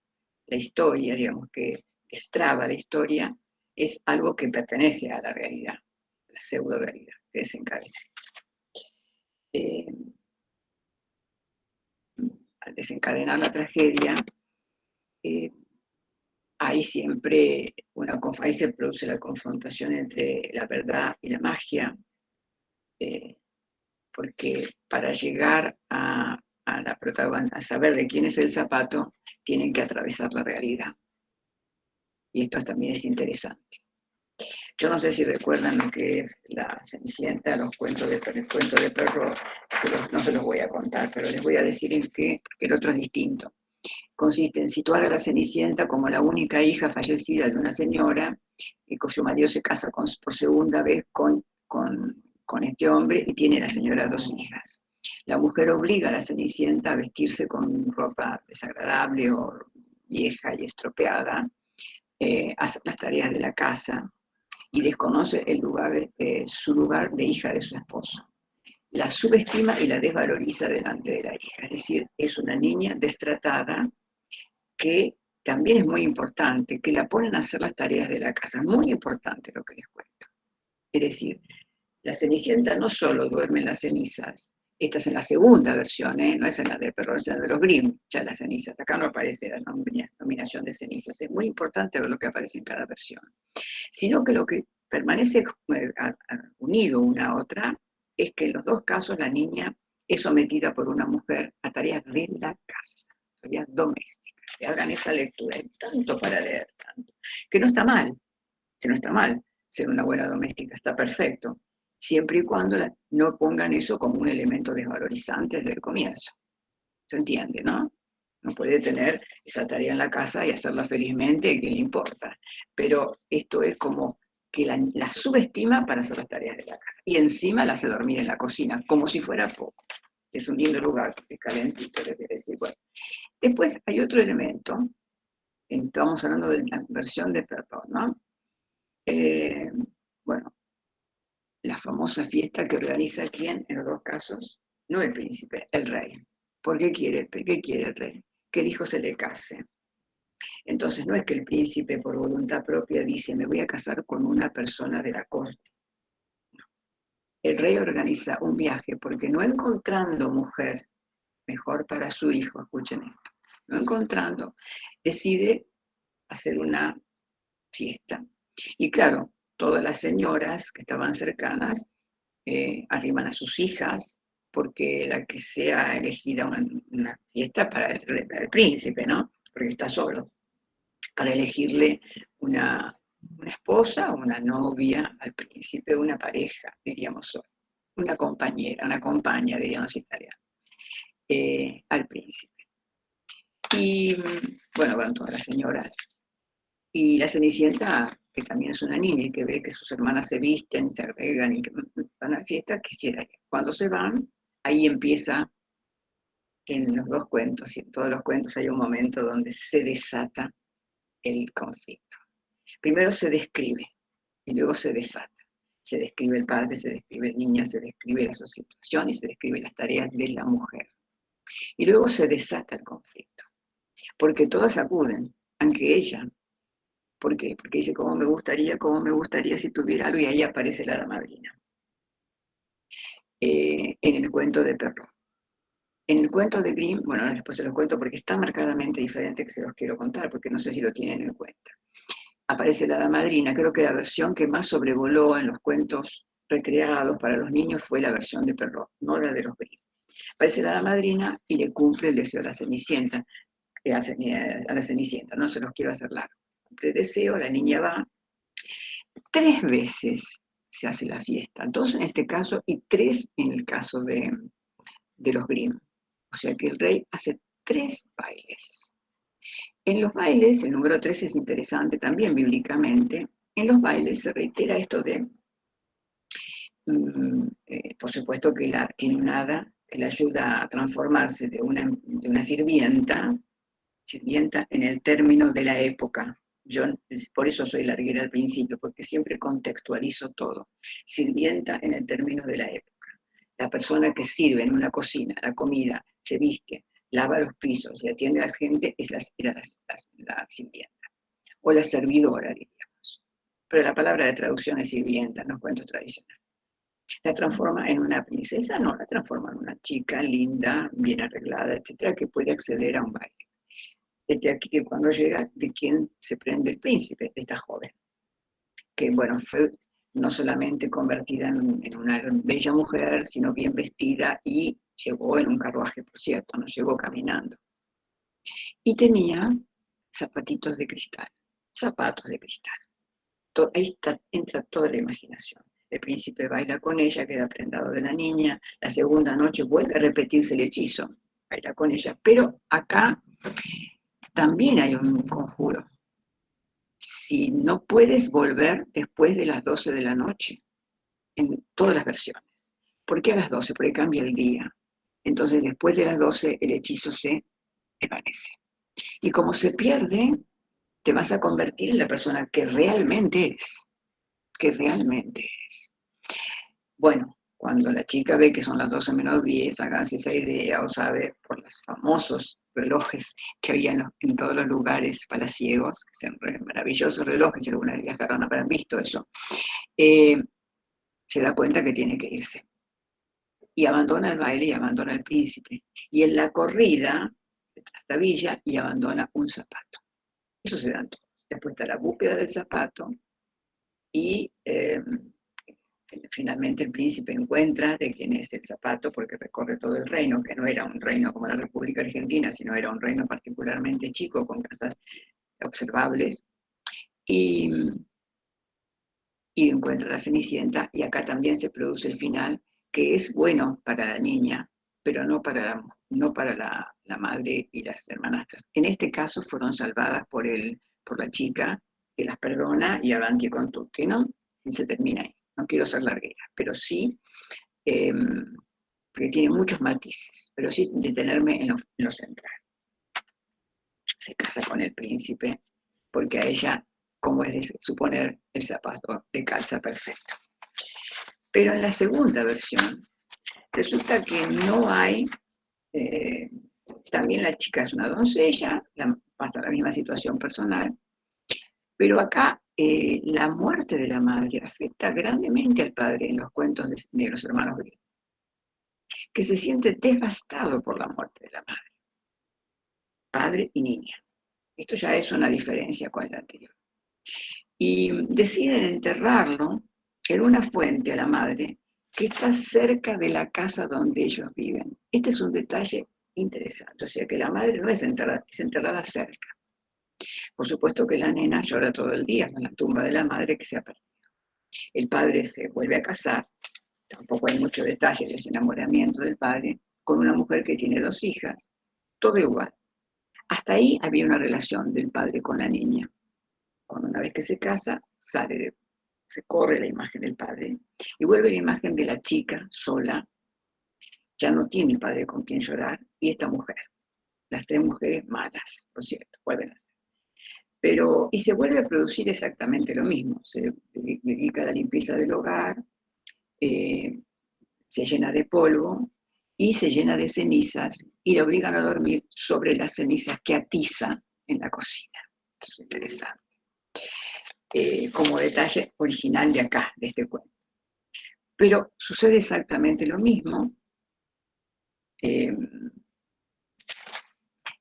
la historia, digamos, que destraba la historia, es algo que pertenece a la realidad, la pseudo realidad, que desencadena. Al desencadenar la tragedia, hay siempre ahí se produce la confrontación entre la verdad y la magia, porque para llegar a la protagonista, a saber de quién es el zapato, tienen que atravesar la realidad. Y esto también es interesante. Yo no sé si recuerdan lo que es la Cenicienta, el cuento de Perrault, no se los voy a contar, pero les voy a decir en qué, porque el otro es distinto. Consiste en situar a la Cenicienta como la única hija fallecida de una señora, y cuyo marido se casa por segunda vez con este hombre y tiene la señora 2 hijas. La mujer obliga a la Cenicienta a vestirse con ropa desagradable o vieja y estropeada, hacer las tareas de la casa y desconoce su lugar de hija de su esposo. La subestima y la desvaloriza delante de la hija, es decir, es una niña destratada que también es muy importante, que la ponen a hacer las tareas de la casa. Muy importante lo que les cuento. Es decir, la Cenicienta no solo duerme en las cenizas, esta es en la segunda versión, no es en la de Perrault, es en la de los Grimm, ya las cenizas. Acá no aparece la nominación de cenizas. Es muy importante ver lo que aparece en cada versión. Sino que lo que permanece unido una a otra es que en los dos casos la niña es sometida por una mujer a tareas de la casa, tareas domésticas. Que hagan esa lectura, hay tanto para leer, tanto, que no está mal, ser una buena doméstica, está perfecto, siempre y cuando no pongan eso como un elemento desvalorizante desde el comienzo. ¿Se entiende, no? No puede tener esa tarea en la casa y hacerla felizmente, que le importa. Pero esto es como que la subestima para hacer las tareas de la casa. Y encima la hace dormir en la cocina, como si fuera poco. Es un lindo lugar, es calentito, les voy a decir. Bueno. Después hay otro elemento, estamos hablando de la versión de Perrault, ¿no? Bueno, la famosa fiesta que organiza ¿quién? En los dos casos, no el príncipe, el rey. ¿Por qué quiere el rey? Que el hijo se le case. Entonces no es que el príncipe por voluntad propia dice, me voy a casar con una persona de la corte. No. El rey organiza un viaje porque no encontrando mujer mejor para su hijo, escuchen esto, no encontrando, decide hacer una fiesta. Y claro, todas las señoras que estaban cercanas arriman a sus hijas, porque la que sea elegida una fiesta para el príncipe, ¿no? Porque está solo, para elegirle una esposa, una novia al príncipe, una pareja, diríamos hoy, una compañera, una compañía, diríamos italiano, al príncipe. Y bueno, van todas las señoras. Y la Cenicienta, que también es una niña y que ve que sus hermanas se visten, se arreglan y que van a la fiesta, quisiera ir. Cuando se van, ahí empieza, en los dos cuentos y en todos los cuentos hay un momento donde se desata el conflicto. Primero se describe y luego se desata. Se describe el padre, se describe el niño, se describe la situación y se describe las tareas de la mujer. Y luego se desata el conflicto, porque todas acuden, aunque ella. ¿Por qué? Porque dice, cómo me gustaría si tuviera algo, y ahí aparece la hada madrina. En el cuento de Perrault. En el cuento de Grimm, bueno, después se los cuento porque está marcadamente diferente, que se los quiero contar, porque no sé si lo tienen en cuenta. Aparece la hada madrina, creo que la versión que más sobrevoló en los cuentos recreados para los niños fue la versión de Perrault, no la de los Grimm. Aparece la hada madrina y le cumple el deseo a la Cenicienta, no se los quiero hacer largo. Cumple el deseo, la niña va. 3 veces se hace la fiesta, 2 en este caso y 3 en el caso de los Grimm. O sea que el rey hace 3 bailes. En los bailes, el número 3 es interesante también bíblicamente, en los bailes se reitera esto de, por supuesto que tiene un hada que le ayuda a transformarse de una sirvienta en el término de la época. Yo por eso soy larguera al principio, porque siempre contextualizo todo. Sirvienta en el término de la época. La persona que sirve en una cocina, la comida, se viste, lava los pisos y atiende a la gente es la sirvienta. O la servidora, diríamos. Pero la palabra de traducción es sirvienta en los cuentos tradicionales. ¿La transforma en una princesa? No, la transforma en una chica linda, bien arreglada, etcétera, que puede acceder a un baile. Desde aquí que cuando llega, ¿de quién se prende el príncipe? De esta joven, que bueno, fue no solamente convertida en una bella mujer, sino bien vestida y llegó en un carruaje, por cierto, no llegó caminando. Y tenía zapatitos de cristal, zapatos de cristal. Ahí entra toda la imaginación. El príncipe baila con ella, queda prendado de la niña. La segunda noche vuelve a repetirse el hechizo, baila con ella. Pero acá también hay un conjuro. Si no puedes volver después de las 12 de la noche, en todas las versiones. ¿Por qué a las 12? Porque cambia el día. Entonces, después de las 12, el hechizo se desvanece. Y como se pierde, te vas a convertir en la persona que realmente eres. Que realmente eres. Bueno, cuando la chica ve que son las 12 menos 10, háganse esa idea, o sabe, por los famosos relojes que había en todos los lugares palaciegos, que son maravillosos relojes, si alguna vez viajaron habrán visto eso, se da cuenta que tiene que irse. Y abandona el baile y abandona el príncipe. Y en la corrida, se trastabilla y abandona un zapato. Eso se dan todos. Después está la búsqueda del zapato y finalmente el príncipe encuentra de quién es el zapato porque recorre todo el reino, que no era un reino como la República Argentina, sino era un reino particularmente chico con casas observables. Y encuentra la Cenicienta y acá también se produce el final que es bueno para la niña, pero no para la madre y las hermanastras. En este caso fueron salvadas por la chica que las perdona y avanti con tutti, ¿no? Y se termina ahí. No quiero ser larguera, pero sí, porque tiene muchos matices, pero sí detenerme en lo central. Se casa con el príncipe porque a ella, como es de suponer, el zapato le calza perfecto. Pero en la segunda versión, resulta que no hay, también la chica es una doncella, pasa la misma situación personal, pero acá la muerte de la madre afecta grandemente al padre en los cuentos de los hermanos Grimm, que se siente devastado por la muerte de la madre, padre y niña. Esto ya es una diferencia con la anterior. Y deciden enterrarlo en una fuente a la madre que está cerca de la casa donde ellos viven. Este es un detalle interesante, o sea que la madre no es enterrada, es enterrada cerca. Por supuesto que la nena llora todo el día en la tumba de la madre que se ha perdido. El padre se vuelve a casar, tampoco hay mucho detalle de ese enamoramiento del padre, con una mujer que tiene 2 hijas, todo igual. Hasta ahí había una relación del padre con la niña. Cuando una vez que se casa, se corre la imagen del padre y vuelve la imagen de la chica sola, ya no tiene el padre con quien llorar, y esta mujer. Las 3 mujeres malas, por cierto, vuelven a ser. Y se vuelve a producir exactamente lo mismo. Se dedica a la limpieza del hogar, se llena de polvo y se llena de cenizas y la obligan a dormir sobre las cenizas que atiza en la cocina. Es interesante. Como detalle original de acá, de este cuento. Pero sucede exactamente lo mismo.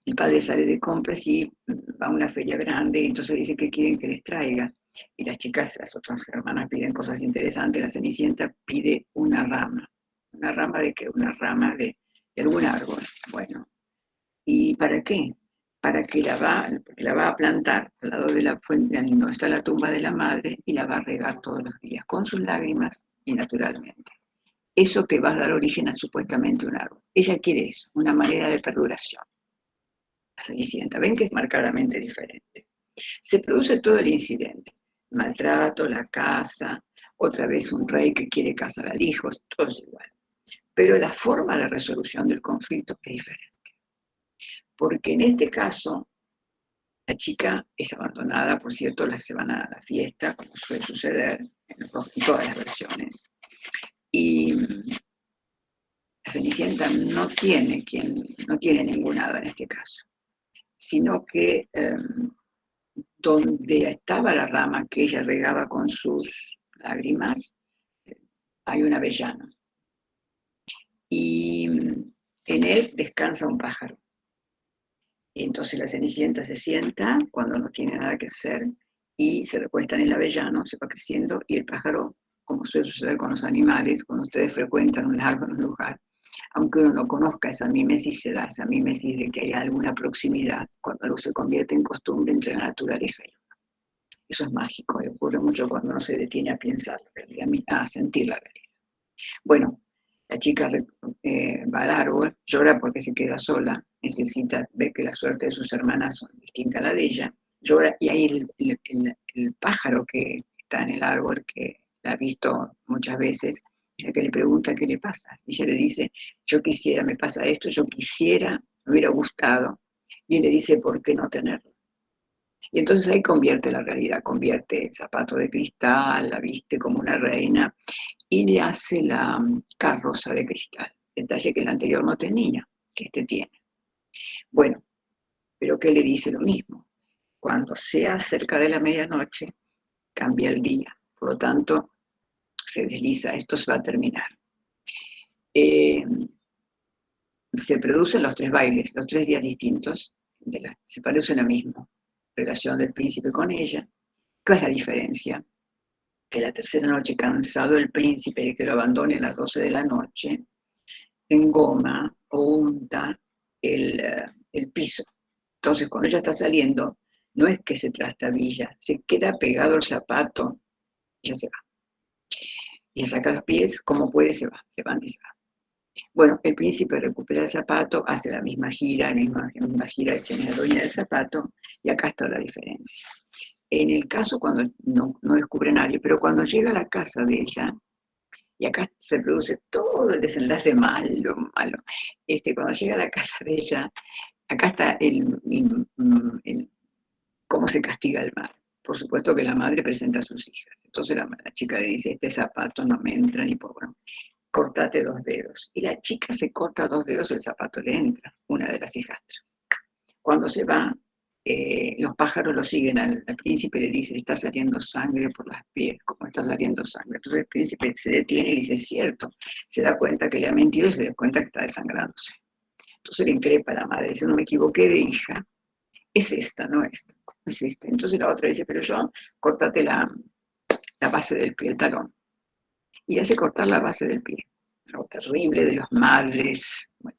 El padre sale de compras y va a una feria grande y entonces dice que quieren que les traiga. Y las chicas, las otras hermanas piden cosas interesantes. La Cenicienta pide una rama. ¿Una rama de qué? Una rama de algún árbol. Bueno, ¿y para qué? Para que la va a plantar al lado de la fuente donde está la tumba de la madre y la va a regar todos los días con sus lágrimas y naturalmente. Eso que va a dar origen a supuestamente un árbol. Ella quiere eso, una manera de perduración. La Cenicienta, ven que es marcadamente diferente. Se produce todo el incidente, el maltrato, la casa, otra vez un rey que quiere casar al hijo, todo es igual. pero la forma de resolución del conflicto es diferente. Porque en este caso, la chica es abandonada, por cierto, se van a la fiesta, como suele suceder en todas las versiones. Y la Cenicienta no tiene ningún hada en este caso, sino que donde estaba la rama que ella regaba con sus lágrimas, hay un avellano. Y en él descansa un pájaro. Y entonces la Cenicienta se sienta cuando no tiene nada que hacer y se recuesta en el avellano, se va creciendo y el pájaro, como suele suceder con los animales, cuando ustedes frecuentan un árbol, un lugar, aunque uno no conozca esa mímesis, se da esa mímesis de que hay alguna proximidad cuando algo se convierte en costumbre entre la naturaleza y uno. Eso es mágico y ocurre mucho cuando uno se detiene a pensar la realidad, a sentir la realidad. Bueno, la chica va al árbol, llora porque se queda sola, necesita ver que la suerte de sus hermanas son distintas a la de ella, llora y ahí el pájaro que está en el árbol, que la ha visto muchas veces, es el que le pregunta qué le pasa. Y ella le dice, yo quisiera, me pasa esto, yo quisiera, me hubiera gustado. Y él le dice, ¿por qué no tenerlo? Y entonces ahí convierte la realidad, convierte el zapato de cristal, la viste como una reina, y le hace la carroza de cristal, detalle que el anterior no tenía, que este tiene. Bueno, pero que le dice lo mismo. Cuando sea cerca de la medianoche, cambia el día. Por lo tanto, se desliza, esto se va a terminar. Se producen los 3 bailes, los 3 días distintos, se producen la misma relación del príncipe con ella. ¿Cuál es la diferencia? Que la tercera noche, cansado el príncipe de que lo abandone a las 12 de la noche, engoma o unta el piso. Entonces, cuando ella está saliendo, no es que se trastabilla, se queda pegado el zapato, y ya se va. Y saca los pies, como puede, se va, levanta y se va. Bueno, el príncipe recupera el zapato, hace la misma gira, la misma gira que tiene la dueña del zapato, y acá está la diferencia. En el caso cuando no descubre nadie, pero cuando llega a la casa de ella, y acá se produce todo el desenlace malo. Cuando llega a la casa de ella, acá está cómo se castiga el mal. Por supuesto que la madre presenta a sus hijas. Entonces la chica le dice, este zapato no me entra ni por bueno, cortate 2 dedos. Y la chica se corta 2 dedos, el zapato le entra, una de las hijastras. Cuando se va, los pájaros lo siguen al príncipe, le dice, está saliendo sangre por las pies, como está saliendo sangre. Entonces el príncipe se detiene y le dice, es cierto, se da cuenta que le ha mentido y se da cuenta que está desangrándose. Entonces le increpa a la madre, dice, no me equivoqué de hija, es esta, no esta, es esta. Entonces la otra dice, pero yo, córtate la base del pie, el talón. Y hace cortar la base del pie, algo terrible de las madres, bueno,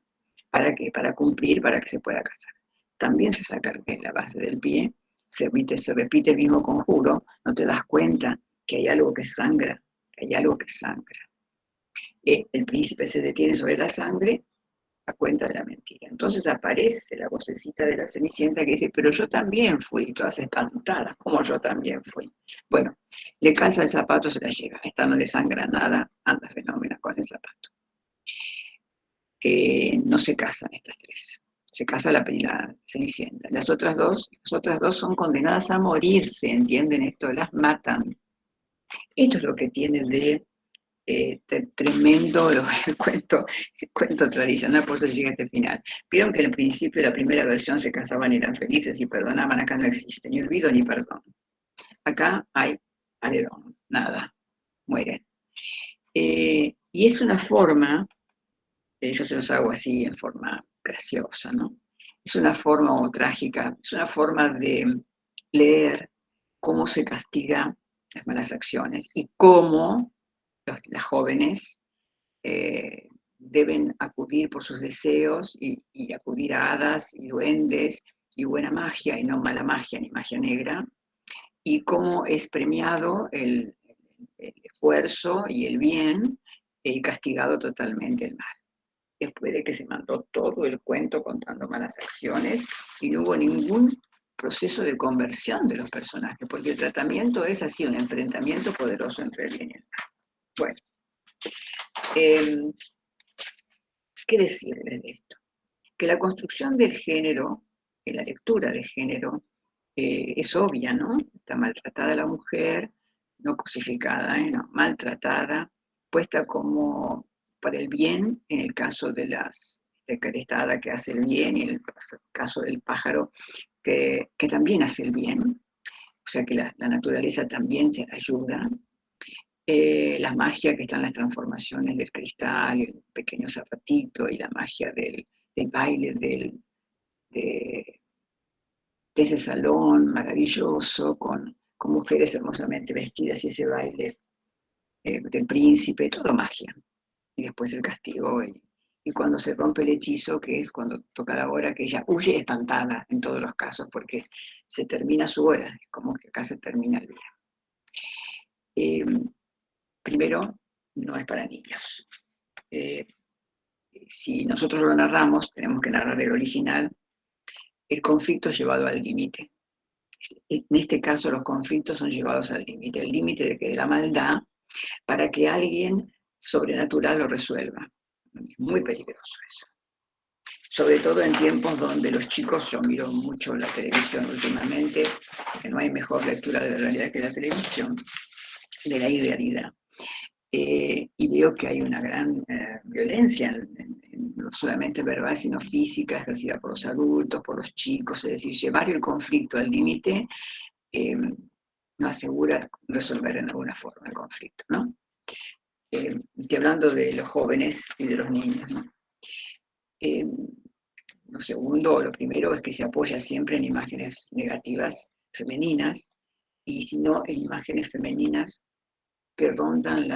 ¿para qué? Para cumplir, para que se pueda casar. También se saca la base del pie, se repite el mismo conjuro, no te das cuenta que hay algo que sangra, que hay algo que sangra. El príncipe se detiene sobre la sangre a cuenta de la mentira. Entonces aparece la vocecita de la Cenicienta que dice, pero yo también fui, todas espantadas, como yo también fui. Bueno, le calza el zapato, se la llega, esta no le sangra nada, anda fenómeno con el zapato. No se casan estas 3. Se casa la Cenicienta. Las otras dos son condenadas a morirse, ¿entienden esto? Las matan. Esto es lo que tiene de tremendo el cuento tradicional, por eso llega a este final. Vieron que al principio, la primera versión, se casaban y eran felices y perdonaban. Acá no existe ni olvido ni perdón. Acá hay paredón, nada, mueren. Y es una forma, yo se los hago así en forma graciosa, ¿no? Es una forma o trágica, es una forma de leer cómo se castiga las malas acciones y cómo las jóvenes deben acudir por sus deseos y acudir a hadas y duendes y buena magia y no mala magia ni magia negra, y cómo es premiado el esfuerzo y el bien y castigado totalmente el mal. Después de que se mandó todo el cuento contando malas acciones y no hubo ningún proceso de conversión de los personajes, porque el tratamiento es así, un enfrentamiento poderoso entre el bien y el mal. Bueno, ¿Qué decirles de esto? Que la construcción del género, la lectura de género, es obvia, ¿no? Está maltratada la mujer, no cosificada, no, maltratada, puesta como para el bien, en el caso de esta hada que hace el bien, y en el caso del pájaro que también hace el bien, o sea que la naturaleza también se ayuda. La magia que está en las transformaciones del cristal, el pequeño zapatito y la magia del baile, de, de ese salón maravilloso con mujeres hermosamente vestidas y ese baile del príncipe, todo magia. Y después el castigo y cuando se rompe el hechizo, que es cuando toca la hora, que ella huye espantada en todos los casos, porque se termina su hora, es como que acá se termina el día. Primero, no es para niños. Si nosotros lo narramos, tenemos que narrar el original, el conflicto llevado al límite. En este caso, los conflictos son llevados al límite, el límite de la maldad, para que alguien sobrenatural lo resuelva. Es muy peligroso eso. Sobre todo en tiempos donde los chicos, yo miro mucho la televisión últimamente, que no hay mejor lectura de la realidad que la televisión, de la irrealidad. Y veo que hay una gran violencia, no solamente verbal, sino física, ejercida por los adultos, por los chicos, es decir, llevar el conflicto al límite no asegura resolver en alguna forma el conflicto, ¿no? Estoy hablando de los jóvenes y de los niños, ¿no? Lo segundo, o lo primero, es que se apoya siempre en imágenes negativas femeninas, y si no, en imágenes femeninas que rondan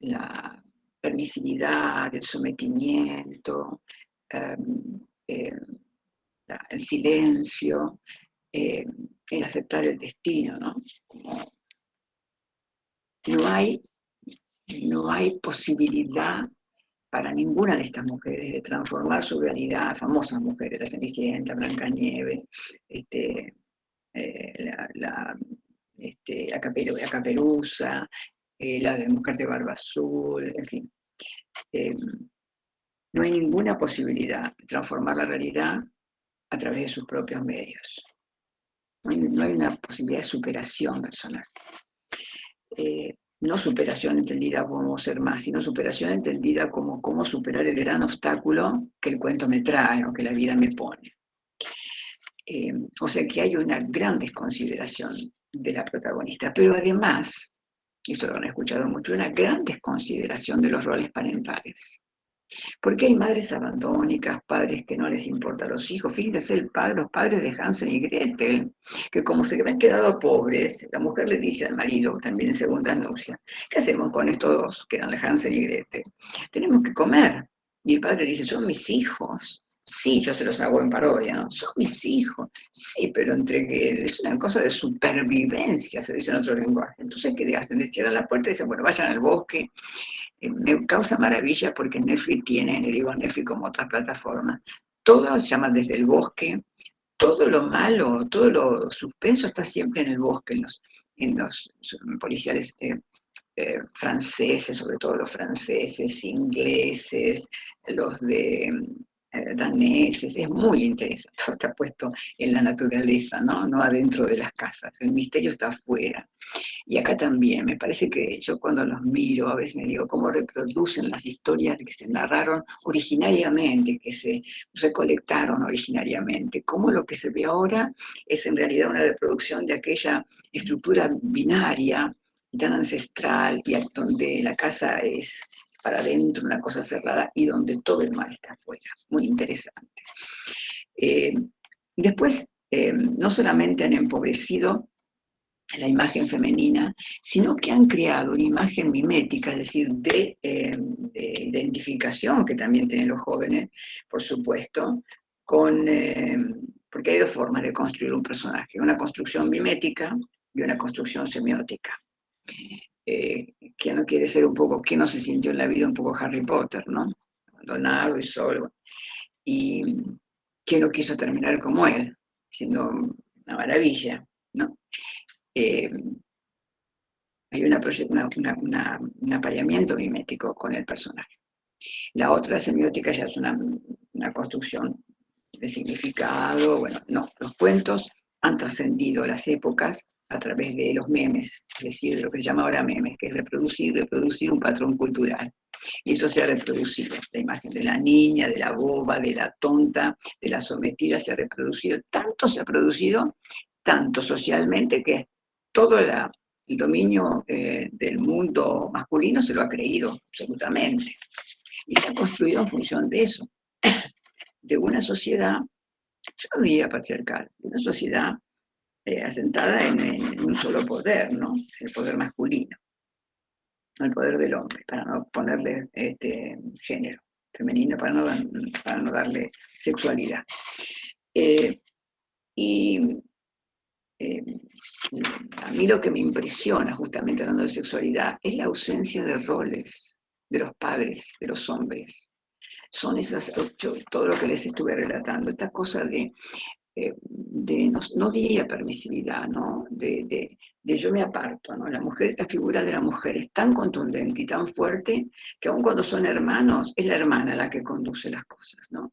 la permisividad, el sometimiento, eh, el silencio, el aceptar el destino, ¿no? Como no hay posibilidad para ninguna de estas mujeres de transformar su realidad, famosas mujeres, la Cenicienta, Blancanieves, la Caperuza, la de Mujer de Barba Azul, en fin. No hay ninguna posibilidad de transformar la realidad a través de sus propios medios. No hay una posibilidad de superación personal. No superación entendida como ser más, sino superación entendida como cómo superar el gran obstáculo que el cuento me trae o que la vida me pone. O sea que hay una gran desconsideración de la protagonista, pero además, esto lo han escuchado mucho, una gran desconsideración de los roles parentales. Porque hay madres abandónicas, padres que no les importa a los hijos. Fíjense los padres de Hansel y Gretel, que como se habían quedado pobres, la mujer le dice al marido, también en segunda nupcia, ¿qué hacemos con estos dos que eran de Hansel y Gretel? Tenemos que comer. Y el padre dice, son mis hijos. Sí, yo se los hago en parodia, ¿no? Son mis hijos. Sí, pero entre que es una cosa de supervivencia, se dice en otro lenguaje. Entonces, ¿qué hacen? Le cierran la puerta y dicen, bueno, vayan al bosque. Me causa maravilla porque Netflix tiene, le digo Netflix como otras plataformas, todo se llama Desde el Bosque, todo lo malo, todo lo suspenso está siempre en el bosque, en los policiales franceses, sobre todo los franceses, ingleses, los de daneses, es muy interesante, todo está puesto en la naturaleza, ¿no? No adentro de las casas, el misterio está afuera. Y acá también, me parece que yo cuando los miro, a veces me digo cómo reproducen las historias que se narraron originariamente, que se recolectaron originariamente, cómo lo que se ve ahora es en realidad una reproducción de aquella estructura binaria y tan ancestral, y donde la casa es para adentro, una cosa cerrada, y donde todo el mal está afuera. Muy interesante. Después, no solamente han empobrecido la imagen femenina, sino que han creado una imagen mimética, es decir, de identificación, que también tienen los jóvenes, por supuesto, porque hay dos formas de construir un personaje, una construcción mimética y una construcción semiótica. Que no quiere ser un poco, que no se sintió en la vida un poco Harry Potter, ¿no? Abandonado y solo. Y que no quiso terminar como él, siendo una maravilla, ¿no? Hay un apareamiento mimético con el personaje. La otra, la semiótica, ya es una construcción de significado. Bueno, no, los cuentos han trascendido las épocas a través de los memes, es decir, de lo que se llama ahora memes, que es reproducir un patrón cultural. Y eso se ha reproducido. La imagen de la niña, de la boba, de la tonta, de la sometida se ha reproducido. Tanto se ha producido, tanto socialmente, que todo el dominio del mundo masculino se lo ha creído absolutamente. Y se ha construido en función de eso, de una sociedad, yo no diría patriarcal, de una sociedad asentada en un solo poder, ¿no? Es el poder masculino, no el poder del hombre, para no ponerle género femenino, para no darle sexualidad. Y a mí lo que me impresiona, justamente hablando de sexualidad, es la ausencia de roles de los padres, de los hombres. Son esas, todo lo que les estuve relatando, esta cosa de no diría permisividad, ¿no? De yo me aparto, ¿no? La mujer, la figura de la mujer es tan contundente y tan fuerte que aun cuando son hermanos, es la hermana la que conduce las cosas, ¿no?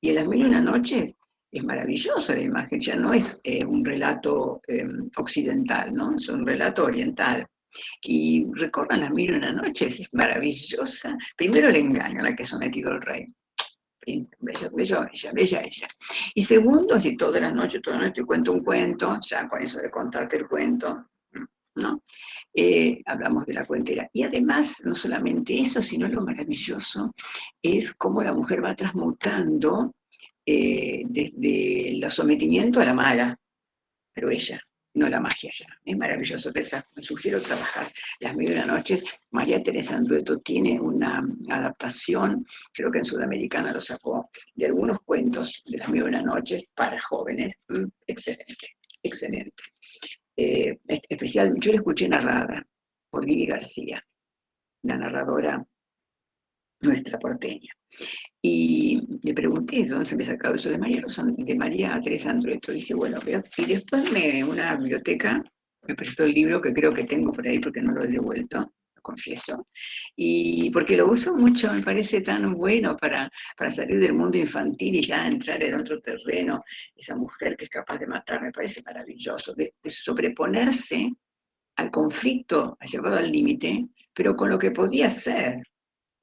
Y en Las Mil y una Noches es maravillosa la imagen, ya no es un relato occidental, ¿no? Es un relato oriental. Y recorran Las Mil y una Noches, es maravillosa. Primero el engaño a la que ha sometido el rey. Bella ella. Y segundo, si toda la noche cuento un cuento, ya con eso de contarte el cuento, ¿no? Hablamos de la cuentera. Y además, no solamente eso, sino lo maravilloso es cómo la mujer va transmutando desde el sometimiento a la mala, pero ella, no la magia ya. Es maravilloso. Me sugiero trabajar Las Mil y una Noches. María Teresa Andrueto tiene una adaptación, creo que en Sudamericana lo sacó, de algunos cuentos de Las Mil y una Noches para jóvenes. Excelente, excelente. Especial, yo la escuché narrada por Vivi García, la narradora nuestra porteña. Y le pregunté de dónde se me ha sacado eso de María Teresa Andrueto. Dice, bueno, y después una biblioteca me prestó el libro que creo que tengo por ahí porque no lo he devuelto, lo confieso. Y porque lo uso mucho, me parece tan bueno para salir del mundo infantil y ya entrar en otro terreno. Esa mujer que es capaz de matar, me parece maravilloso, de sobreponerse al conflicto, ha llevado al límite, pero con lo que podía ser,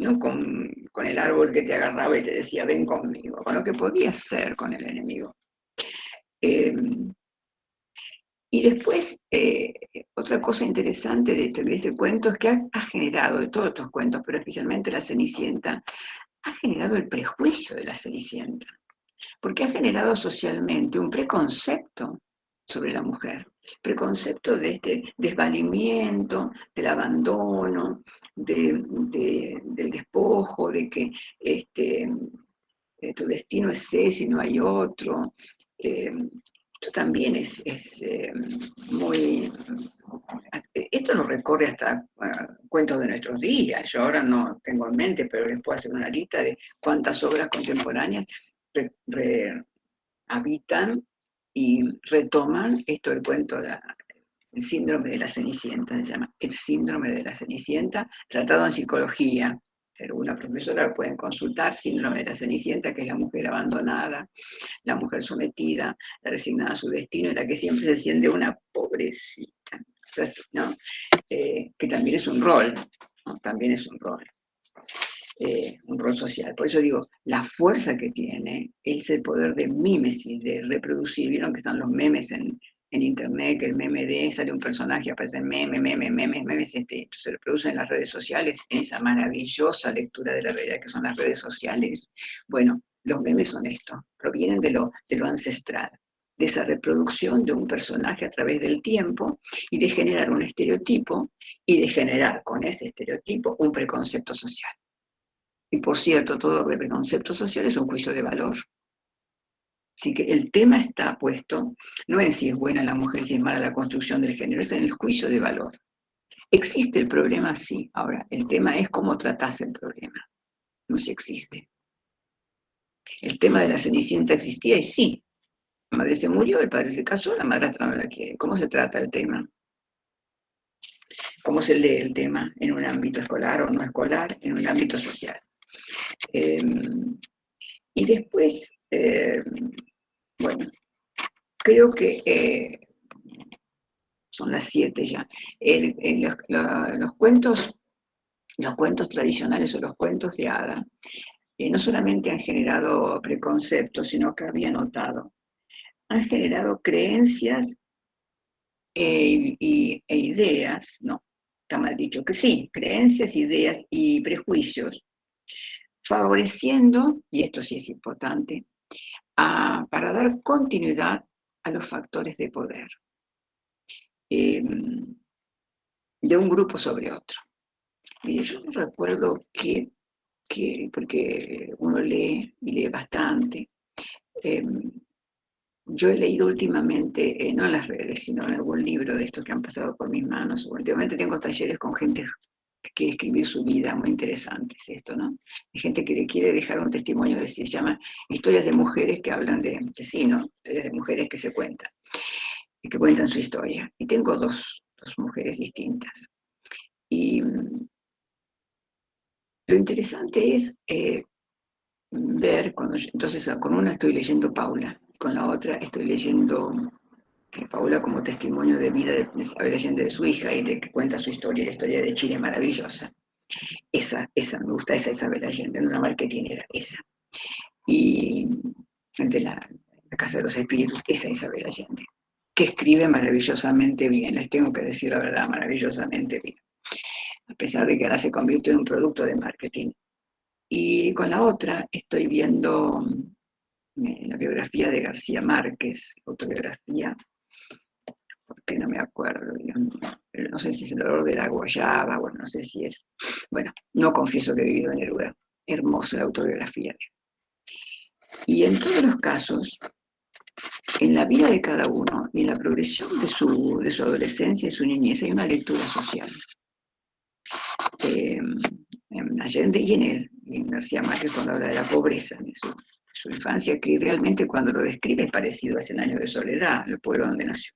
no con el árbol que te agarraba y te decía, ven conmigo, con lo que podía ser con el enemigo. Eh, y después, otra cosa interesante de este cuento es que ha generado, de todos estos cuentos, pero especialmente La Cenicienta, ha generado el prejuicio de la Cenicienta, porque ha generado socialmente un preconcepto sobre la mujer, preconcepto de este desvalimiento, del abandono, del despojo, de que tu destino es ese y no hay otro. Esto también es muy... Esto nos recorre hasta cuentos de nuestros días. Yo ahora no tengo en mente, pero les puedo hacer una lista de cuántas obras contemporáneas habitan y retoman esto del cuento, el síndrome de la Cenicienta, se llama el síndrome de la Cenicienta, tratado en psicología. Alguna profesora pueden consultar, síndrome de la Cenicienta, que es la mujer abandonada, la mujer sometida, la resignada a su destino, y la que siempre se siente una pobrecita, ¿no? Que también es un rol, ¿no? También es un rol social. Por eso digo, la fuerza que tiene es el poder de mímesis, de reproducir. Vieron que están los memes en internet, que el meme sale un personaje, aparece memes, se reproducen en las redes sociales, en esa maravillosa lectura de la realidad que son las redes sociales. Bueno, los memes son esto, provienen de lo ancestral, de esa reproducción de un personaje a través del tiempo y de generar un estereotipo y de generar con ese estereotipo un preconcepto social. Y por cierto, todo preconcepto social es un juicio de valor. Así que el tema está puesto no en si es buena la mujer, si es mala la construcción del género, es en el juicio de valor. ¿Existe el problema? Sí. Ahora, el tema es cómo tratás el problema, no si existe. El tema de la Cenicienta existía y sí. La madre se murió, el padre se casó, la madrastra no la quiere. ¿Cómo se trata el tema? ¿Cómo se lee el tema en un ámbito escolar o no escolar, en un ámbito social? Y después, bueno, creo que son las 7 ya. Los cuentos tradicionales o los cuentos de hada, no solamente han generado preconceptos, sino que había notado, han generado creencias e ideas, no, está mal dicho que sí, creencias, ideas y prejuicios, favoreciendo, y esto sí es importante, para dar continuidad a los factores de poder eh, de un grupo sobre otro. Mire, yo no recuerdo porque uno lee y lee bastante, eh, yo he leído últimamente, no en las redes, sino en algún libro de estos que han pasado por mis manos. Últimamente tengo talleres con gente que quiere escribir su vida, muy interesante es esto, ¿no? Hay gente que le quiere dejar un testimonio se llama Historias de mujeres que hablan de sí, ¿no? Historias de mujeres que se cuentan, y que cuentan su historia. Y tengo dos mujeres distintas. Y lo interesante es ver, entonces con una estoy leyendo Paula, con la otra estoy leyendo Paula como testimonio de vida de Isabel Allende, de su hija, y de que cuenta su historia, la historia de Chile maravillosa. Me gusta esa Isabel Allende, no la marketing era esa. Y de la Casa de los Espíritus, esa Isabel Allende, que escribe maravillosamente bien, les tengo que decir la verdad, maravillosamente bien, a pesar de que ahora se convirtió en un producto de marketing. Y con la otra estoy viendo la biografía de García Márquez, autobiografía, porque no me acuerdo, digamos, pero no sé si es el olor de la guayaba, bueno, no sé si es, bueno, no confieso que he vivido en Neruda, hermosa la autobiografía. Y en todos los casos, en la vida de cada uno y en la progresión de su adolescencia y su niñez hay una lectura social. En Allende y en García Márquez cuando habla de la pobreza de su infancia, que realmente cuando lo describe es parecido a Cien años de soledad, el pueblo donde nació,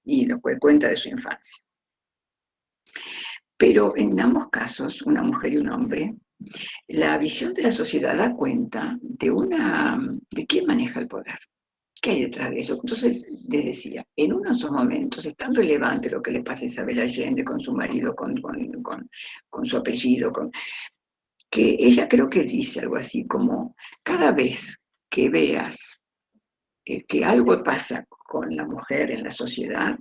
y lo que cuenta de su infancia. Pero en ambos casos, una mujer y un hombre, la visión de la sociedad da cuenta de quién maneja el poder, qué hay detrás de eso. Entonces, les decía, en uno de esos momentos es tan relevante lo que le pasa a Isabel Allende con su marido, con su apellido, que ella creo que dice algo así como, cada vez que veas que algo pasa con la mujer en la sociedad,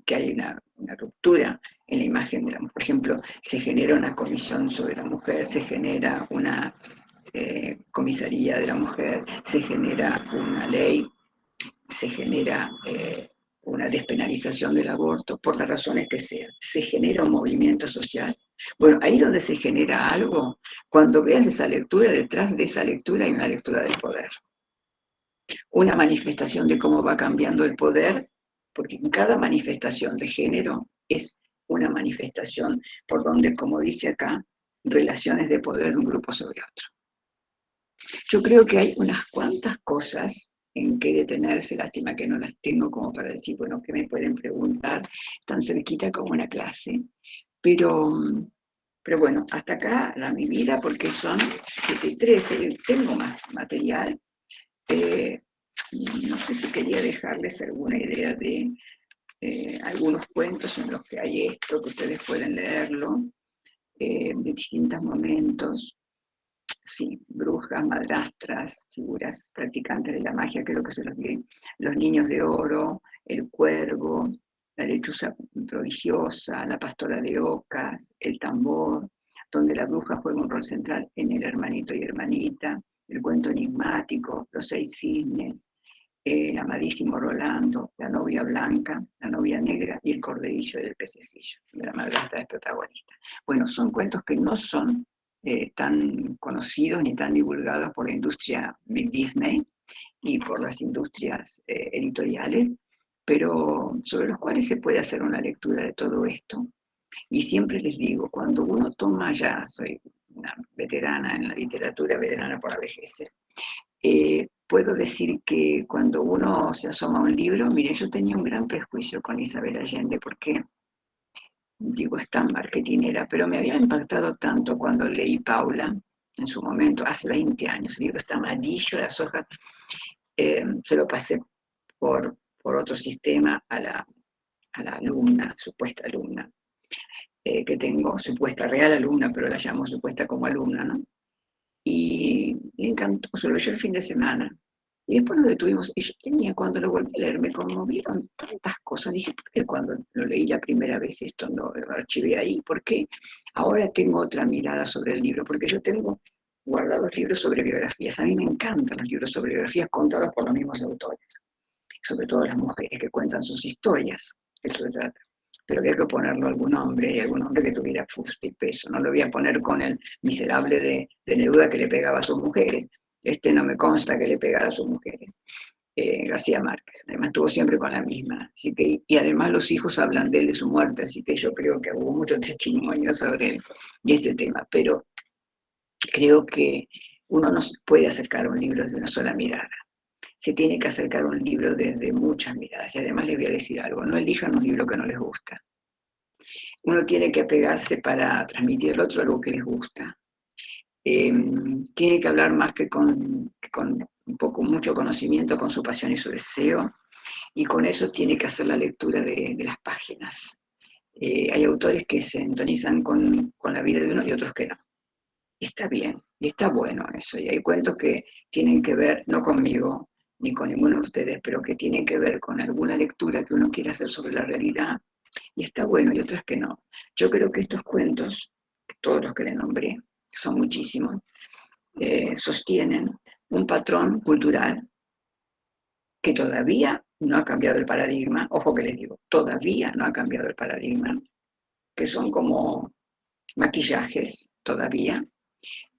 que hay una ruptura en la imagen de la mujer. Por ejemplo, se genera una comisión sobre la mujer, se genera una comisaría de la mujer, se genera una ley, se genera una despenalización del aborto, por las razones que sean. Se genera un movimiento social. Bueno, ahí donde se genera algo, cuando veas esa lectura, detrás de esa lectura hay una lectura del poder. Una manifestación de cómo va cambiando el poder, porque en cada manifestación de género es una manifestación por donde, como dice acá, relaciones de poder de un grupo sobre otro. Yo creo que hay unas cuantas cosas en que detenerse, lástima que no las tengo como para decir, bueno, ¿qué me pueden preguntar tan cerquita como una clase? Pero bueno, hasta acá mi vida, porque son 7:13, tengo más material. No sé si quería dejarles alguna idea de algunos cuentos en los que hay esto, que ustedes pueden leerlo, de distintos momentos. Sí, brujas, madrastras, figuras practicantes de la magia, creo que se los vi. Los niños de oro, el cuervo, la lechuza prodigiosa, la pastora de ocas, el tambor, donde la bruja juega un rol central en el hermanito y hermanita, el cuento enigmático, los 6 cisnes, el amadísimo Rolando, la novia blanca, la novia negra y el corderillo del pececillo, de la madrastra es protagonista. Bueno, son cuentos que no son tan conocidos ni tan divulgados por la industria de Disney y por las industrias editoriales, pero sobre los cuales se puede hacer una lectura de todo esto. Y siempre les digo, cuando uno toma, ya soy una veterana en la literatura, veterana por la vejez, puedo decir que cuando uno se asoma a un libro, mire, yo tenía un gran prejuicio con Isabel Allende, porque digo, es tan marketinera, pero me había impactado tanto cuando leí Paula, en su momento, hace 20 años. El libro está amarillo, las hojas, se lo pasé por otro sistema a la alumna, supuesta alumna, que tengo, supuesta real alumna, pero la llamo supuesta como alumna, ¿no? Y le encantó, se lo leyó el fin de semana. Y después nos detuvimos, y yo tenía, cuando lo volví a leer, me conmovieron tantas cosas. Dije, ¿por qué cuando lo leí la primera vez esto no lo archivé ahí? ¿Por qué ahora tengo otra mirada sobre el libro? Porque yo tengo guardados libros sobre biografías. A mí me encantan los libros sobre biografías contados por los mismos autores, sobre todo las mujeres que cuentan sus historias, eso se trata. Pero había que ponerlo algún hombre, y algún hombre que tuviera fuste y peso. No lo voy a poner con el miserable de Neruda que le pegaba a sus mujeres. Este no me consta que le pegara a sus mujeres. García Márquez, además estuvo siempre con la misma, así que, y además los hijos hablan de él, de su muerte, así que yo creo que hubo mucho testimonio sobre él y este tema, pero creo que uno no se puede acercar a un libro de una sola mirada, se tiene que acercar a un libro desde muchas miradas, y además les voy a decir algo, no elijan un libro que no les gusta, uno tiene que apegarse para transmitir al otro algo que les gusta, tiene que hablar más que con un poco, mucho conocimiento, con su pasión y su deseo, y con eso tiene que hacer la lectura de las páginas. Hay autores que se sintonizan con la vida de uno y otros que no. Y está bien, y está bueno eso. Y hay cuentos que tienen que ver, no conmigo, ni con ninguno de ustedes, pero que tienen que ver con alguna lectura que uno quiere hacer sobre la realidad. Y está bueno, y otras que no. Yo creo que estos cuentos, todos los que le nombré, que son muchísimos, sostienen un patrón cultural que todavía no ha cambiado el paradigma, ojo que les digo, todavía no ha cambiado el paradigma, que son como maquillajes todavía,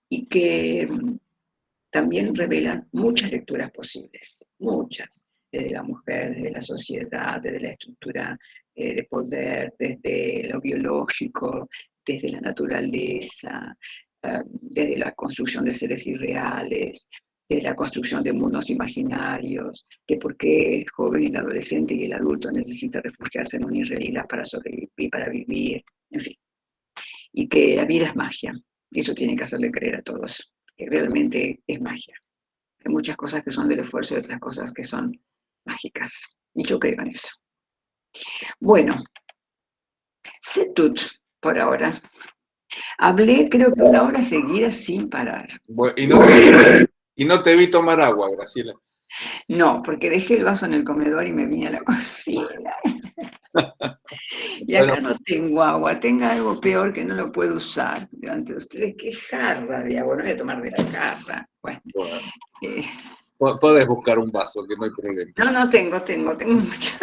y que también revelan muchas lecturas posibles, muchas, desde la mujer, desde la sociedad, desde la estructura de poder, desde lo biológico, desde la naturaleza, desde la construcción de seres irreales, de la construcción de mundos imaginarios, de por qué el joven, el adolescente y el adulto necesitan refugiarse en una irrealidad para sobrevivir, para vivir, en fin. Y que la vida es magia, y eso tiene que hacerle creer a todos, que realmente es magia. Hay muchas cosas que son del esfuerzo y otras cosas que son mágicas, y yo creo en eso. Bueno, c'est tout por ahora. Hablé creo que 1 hora seguida sin parar. Bueno, y no te vi tomar agua, Graciela. No, porque dejé el vaso en el comedor y me vine a la cocina. Y Bueno, acá no tengo agua, tenga algo peor que no lo puedo usar delante de ustedes. ¿Qué jarra de agua? No voy a tomar de la jarra. Bueno, eh, podés buscar un vaso, que no hay problema. no, tengo mucho,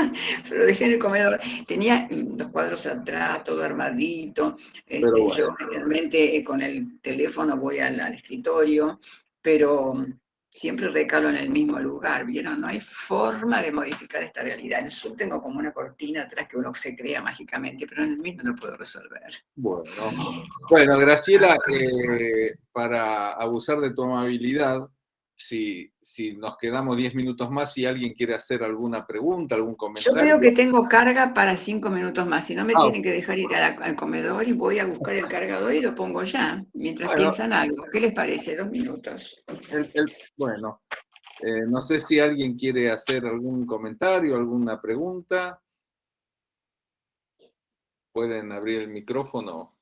pero dejé en el comedor. Tenía los cuadros atrás, todo armadito. Pero bueno. Yo generalmente con el teléfono voy al escritorio, pero siempre recalo en el mismo lugar, ¿vieron? No hay forma de modificar esta realidad. En el sur tengo como una cortina atrás que uno se crea mágicamente, pero en el mío no lo puedo resolver. Bueno, Graciela, para abusar de tu amabilidad, si nos quedamos 10 minutos más, si alguien quiere hacer alguna pregunta, algún Yo comentario. creo que tengo carga para 5 minutos más. Si no, me tienen que dejar ir al comedor y voy a buscar el cargador y lo pongo ya, mientras Bueno, piensan algo. ¿Qué les parece? 2 minutos. Bueno, no sé si alguien quiere hacer algún comentario, alguna pregunta. Pueden abrir el micrófono.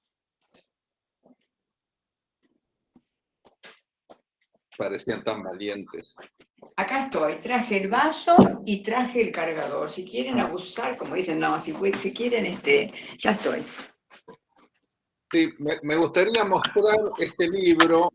Parecían tan valientes. Acá estoy, traje el vaso y traje el cargador. Si quieren abusar, como dicen, no, si quieren, ya estoy. Sí, me gustaría mostrar este libro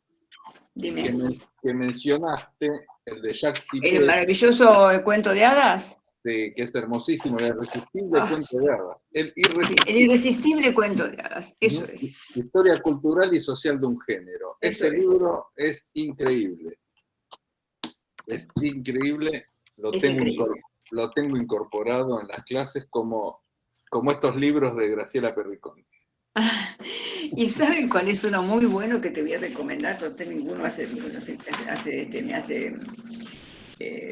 Dime. que mencionaste, el de Jacques ¿El Sipet, maravilloso cuento de hadas? que es hermosísimo, el irresistible cuento de hadas. El Sí, el irresistible cuento de hadas, eso es. Historia cultural y social de un género. Eso Este es. libro es increíble. Es increíble. Es increíble. Lo tengo incorporado en las clases como estos libros de Graciela Perricón. ¿Y saben cuál es uno muy bueno que te voy a recomendar? No tengo ninguno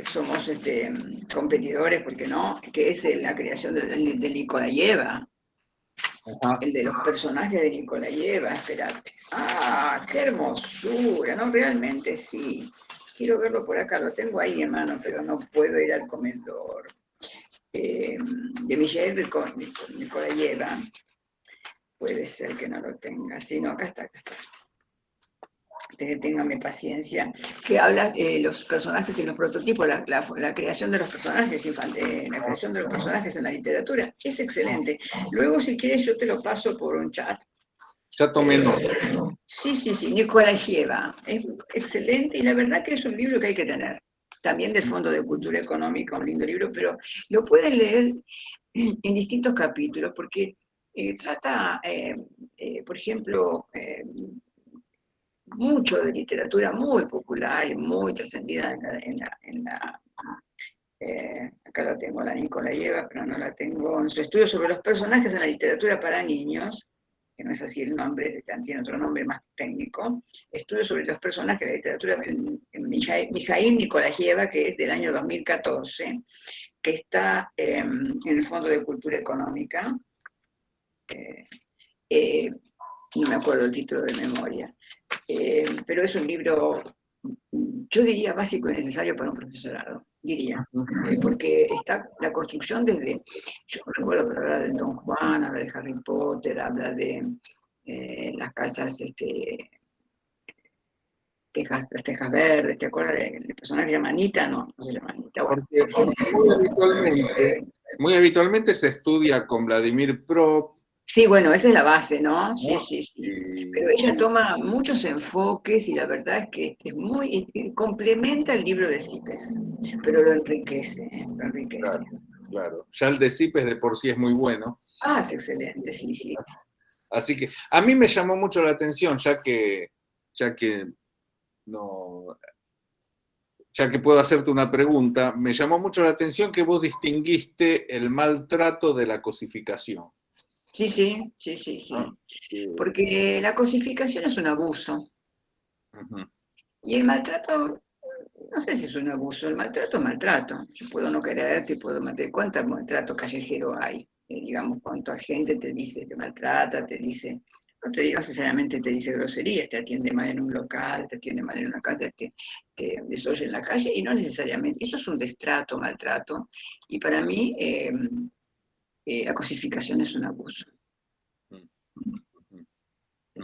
somos competidores, porque no, que es la creación de Nikolayeva. Ajá. El de los personajes de Nikolayeva, espérate. ¡Ah, qué hermosura! No, realmente sí. Quiero verlo por acá, lo tengo ahí en mano, pero no puedo ir al comedor. De Mijail Nikolayeva. Puede ser que no lo tenga. Sí, no, acá está, acá está. Téngame paciencia, que habla los personajes y los prototipos, la creación de los personajes infantiles, la creación de los personajes en la literatura, es excelente. Luego, si quieres, yo te lo paso por un chat. Ya tomé nota. Sí, Nikolayeva, es excelente y la verdad que es un libro que hay que tener. También del Fondo de Cultura Económica, un lindo libro, pero lo pueden leer en distintos capítulos porque trata, por ejemplo, mucho de literatura muy popular y muy trascendida acá la tengo, la Nikolayeva, pero no la tengo, en su estudio sobre los personajes en la literatura para niños, que no es así el nombre, tiene otro nombre más técnico, estudio sobre los personajes de la literatura en Mijail Nikolayeva, que es del año 2014, que está en el Fondo de Cultura Económica, no me acuerdo el título de memoria, pero es un libro, yo diría, básico y necesario para un profesorado, diría, porque está la construcción desde, yo recuerdo que habla del Don Juan, habla de Harry Potter, habla de las calzas, las tejas verdes, ¿te acuerdas del personaje que se llama Anita? No, no se llama Anita, bueno. Porque muy habitualmente se estudia con Vladimir Prop. Sí, bueno, esa es la base, ¿no? ¿No? Sí. Pero ella toma muchos enfoques y la verdad es que es muy, complementa el libro de Cipes, pero lo enriquece, lo enriquece. Claro. Ya el de Cipes de por sí es muy bueno. Ah, es excelente, sí. Así que a mí me llamó mucho la atención, ya que no, ya que puedo hacerte una pregunta, me llamó mucho la atención que vos distinguiste el maltrato de la cosificación. Sí. ¿No? Porque la cosificación es un abuso. Uh-huh. Y el maltrato, no sé si es un abuso, el maltrato es maltrato. Yo puedo no quererte, puedo matar. ¿Cuánto maltrato callejero hay? Digamos, cuánta gente te dice, te maltrata, te dice, no te digo necesariamente te dice groserías, te atiende mal en un local, te atiende mal en una casa, te desoye en la calle, y no necesariamente. Eso es un destrato, maltrato. Y para mí, la cosificación es un abuso.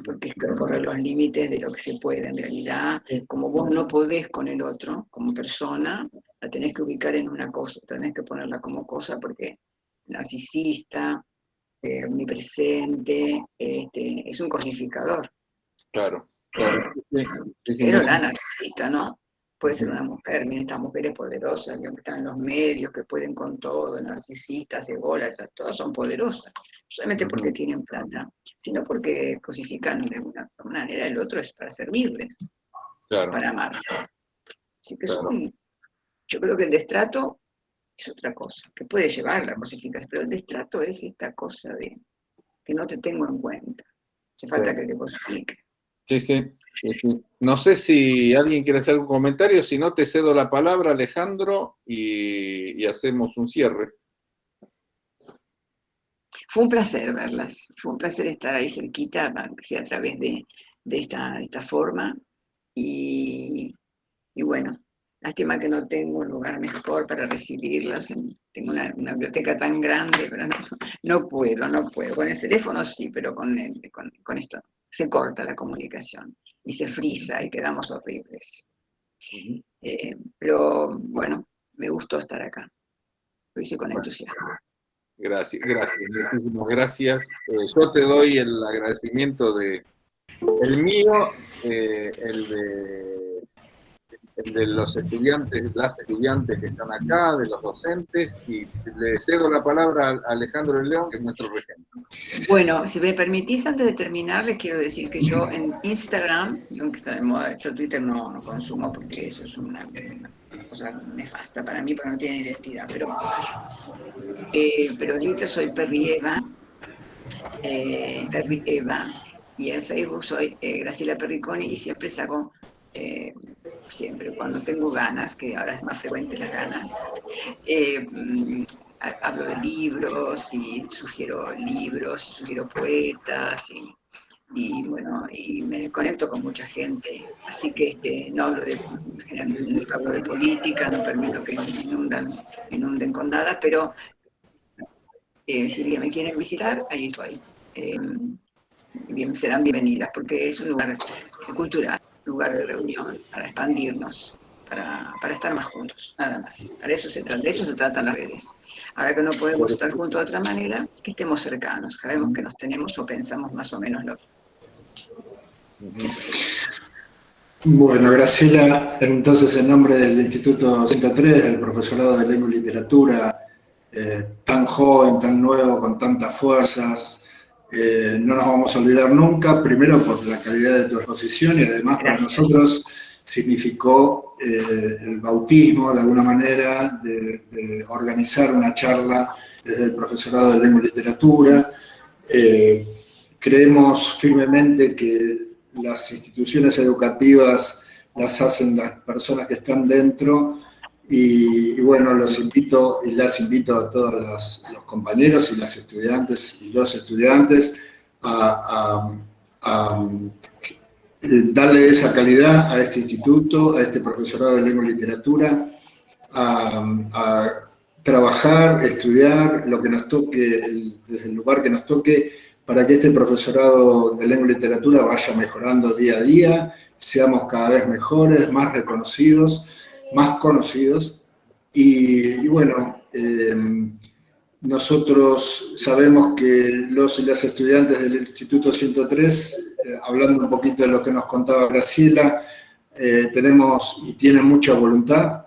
Porque es que correr los límites de lo que se puede. En realidad, como vos no podés con el otro, como persona, la tenés que ubicar en una cosa, tenés que ponerla como cosa porque narcisista, omnipresente, es un cosificador. Claro. Sí, Pero la narcisista, ¿no? Puede ser una mujer, miren estas mujeres poderosas, que están en los medios, que pueden con todo, narcisistas, ególatras, todas son poderosas, solamente porque tienen plata, sino porque cosifican de una manera, el otro es para servirles, para amarse. Así que yo creo que el destrato es otra cosa, que puede llevar la cosificación, pero el destrato es esta cosa de que no te tengo en cuenta, hace falta que te cosifique. Sí. No sé si alguien quiere hacer algún comentario, si no te cedo la palabra, Alejandro, y hacemos un cierre. Fue un placer verlas, fue un placer estar ahí cerquita, aunque sea a través de esta forma. Y bueno, lástima que no tengo un lugar mejor para recibirlas. Tengo una biblioteca tan grande, pero no puedo. Con el teléfono sí, pero con esto se corta la comunicación y se frisa y quedamos horribles. Pero bueno, me gustó estar acá. Lo hice con entusiasmo. Gracias, muchísimas gracias. Yo te doy el agradecimiento el mío, el de los estudiantes, las estudiantes que están acá, de los docentes, y le cedo la palabra a Alejandro León, que es nuestro regente. Bueno, si me permitís, antes de terminar, les quiero decir que yo en Instagram, aunque está de moda, yo Twitter no consumo porque eso es una cosa nefasta para mí, porque no tiene identidad, pero en Twitter soy Perrieva, y en Facebook soy Graciela Perriconi, y siempre saco, siempre cuando tengo ganas, que ahora es más frecuente las ganas, hablo de libros y sugiero poetas y bueno, y me conecto con mucha gente. Así que no hablo nunca hablo de política, no permito que me inunden con nada, pero si me quieren visitar, ahí estoy. Bien, serán bienvenidas porque es un lugar cultural, lugar de reunión, para expandirnos, para estar más juntos, nada más. De eso se tratan las redes. Ahora que no podemos estar juntos de otra manera, que estemos cercanos, sabemos que nos tenemos o pensamos más o menos lo mismo. Eso sería. Bueno, Graciela, entonces en nombre del Instituto 103, del Profesorado de Lengua y Literatura, tan joven, tan nuevo, con tantas fuerzas, no nos vamos a olvidar nunca, primero por la calidad de tu exposición y además para nosotros significó el bautismo, de alguna manera, de organizar una charla desde el Profesorado de Lengua y Literatura. Creemos firmemente que las instituciones educativas las hacen las personas que están dentro y bueno, los invito y las invito a todos los compañeros y las estudiantes y los estudiantes a darle esa calidad a este instituto, a este profesorado de lengua y literatura, a trabajar, estudiar lo que nos toque, desde el lugar que nos toque, para que este profesorado de lengua y literatura vaya mejorando día a día, seamos cada vez mejores, más reconocidos, más conocidos. Y bueno, nosotros sabemos que los y las estudiantes del Instituto 103, hablando un poquito de lo que nos contaba Graciela, tenemos y tienen mucha voluntad,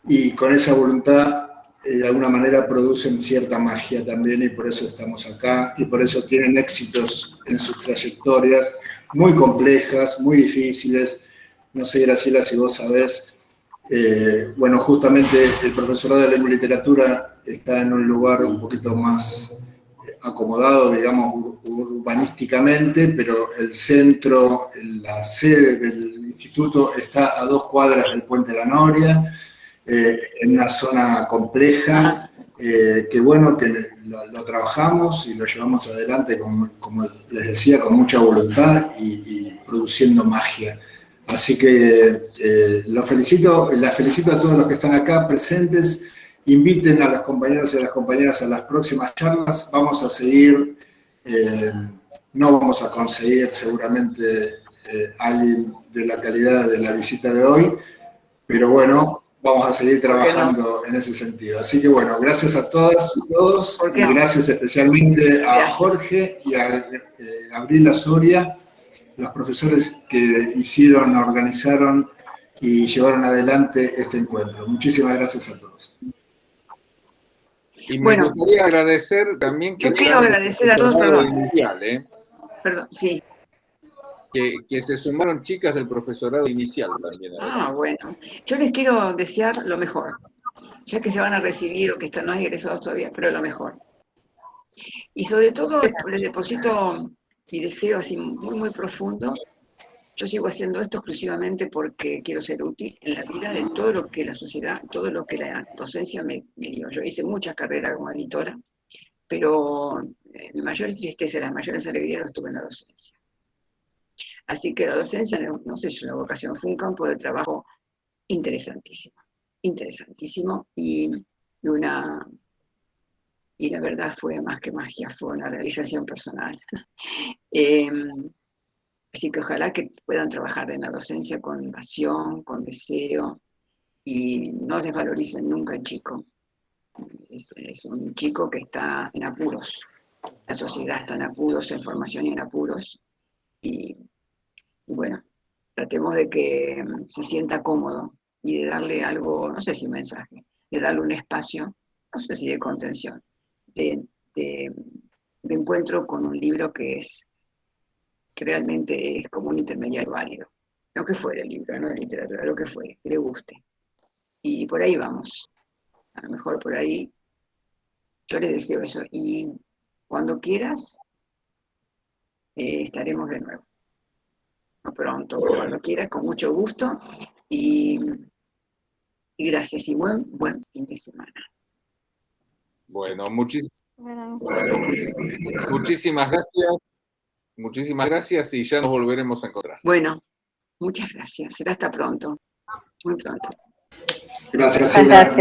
y con esa voluntad de alguna manera producen cierta magia también, y por eso estamos acá, y por eso tienen éxitos en sus trayectorias muy complejas, muy difíciles. No sé, Graciela, si vos sabés, bueno, justamente el profesorado de lengua y literatura está en un lugar un poquito más acomodado, digamos, urbanísticamente, pero el centro, la sede del instituto está a 2 cuadras del Puente La Noria, en una zona compleja, que bueno, que lo trabajamos y lo llevamos adelante, como les decía, con mucha voluntad y produciendo magia. Así que las felicito a todos los que están acá presentes. Inviten a los compañeros y a las compañeras a las próximas charlas. Vamos a seguir, no vamos a conseguir seguramente alguien de la calidad de la visita de hoy, pero bueno, vamos a seguir trabajando en ese sentido. Así que bueno, gracias a todas y todos, y gracias especialmente a Jorge y a Gabriela Soria, los profesores que organizaron y llevaron adelante este encuentro. Muchísimas gracias a todos. Y me gustaría agradecer también que... Yo quiero agradecer a todos, perdón. Inicial, Perdón, sí. Que se sumaron chicas del profesorado inicial también. Bueno. Yo les quiero desear lo mejor, ya que se van a recibir o que no hay egresados todavía, pero lo mejor. Y sobre todo les deposito mi deseo así muy, muy profundo. Yo sigo haciendo esto exclusivamente porque quiero ser útil en la vida de todo lo que la sociedad, todo lo que la docencia me dio. Yo hice muchas carreras como editora, pero mi mayor tristeza y las mayores alegrías las tuve en la docencia. Así que la docencia, no sé si es una vocación, fue un campo de trabajo interesantísimo, interesantísimo, y la verdad fue más que magia, fue una realización personal. Así que ojalá que puedan trabajar en la docencia con pasión, con deseo, y no desvaloricen nunca al chico. Es un chico que está en apuros. La sociedad está en apuros, en formación y en apuros. Y bueno, tratemos de que se sienta cómodo y de darle algo, no sé si un mensaje, de darle un espacio, no sé si de contención, de encuentro con un libro que realmente es como un intermediario válido. Lo que fuera el libro, no de literatura, lo que fuere, que le guste. Y por ahí vamos. A lo mejor por ahí yo les deseo eso. Y cuando quieras, estaremos de nuevo. No pronto, cuando quieras, con mucho gusto. Y gracias y buen fin de semana. Bueno, muchísimas gracias. Muchísimas gracias y ya nos volveremos a encontrar. Bueno, muchas gracias. Será hasta pronto. Muy pronto. Gracias, Muchas gracias.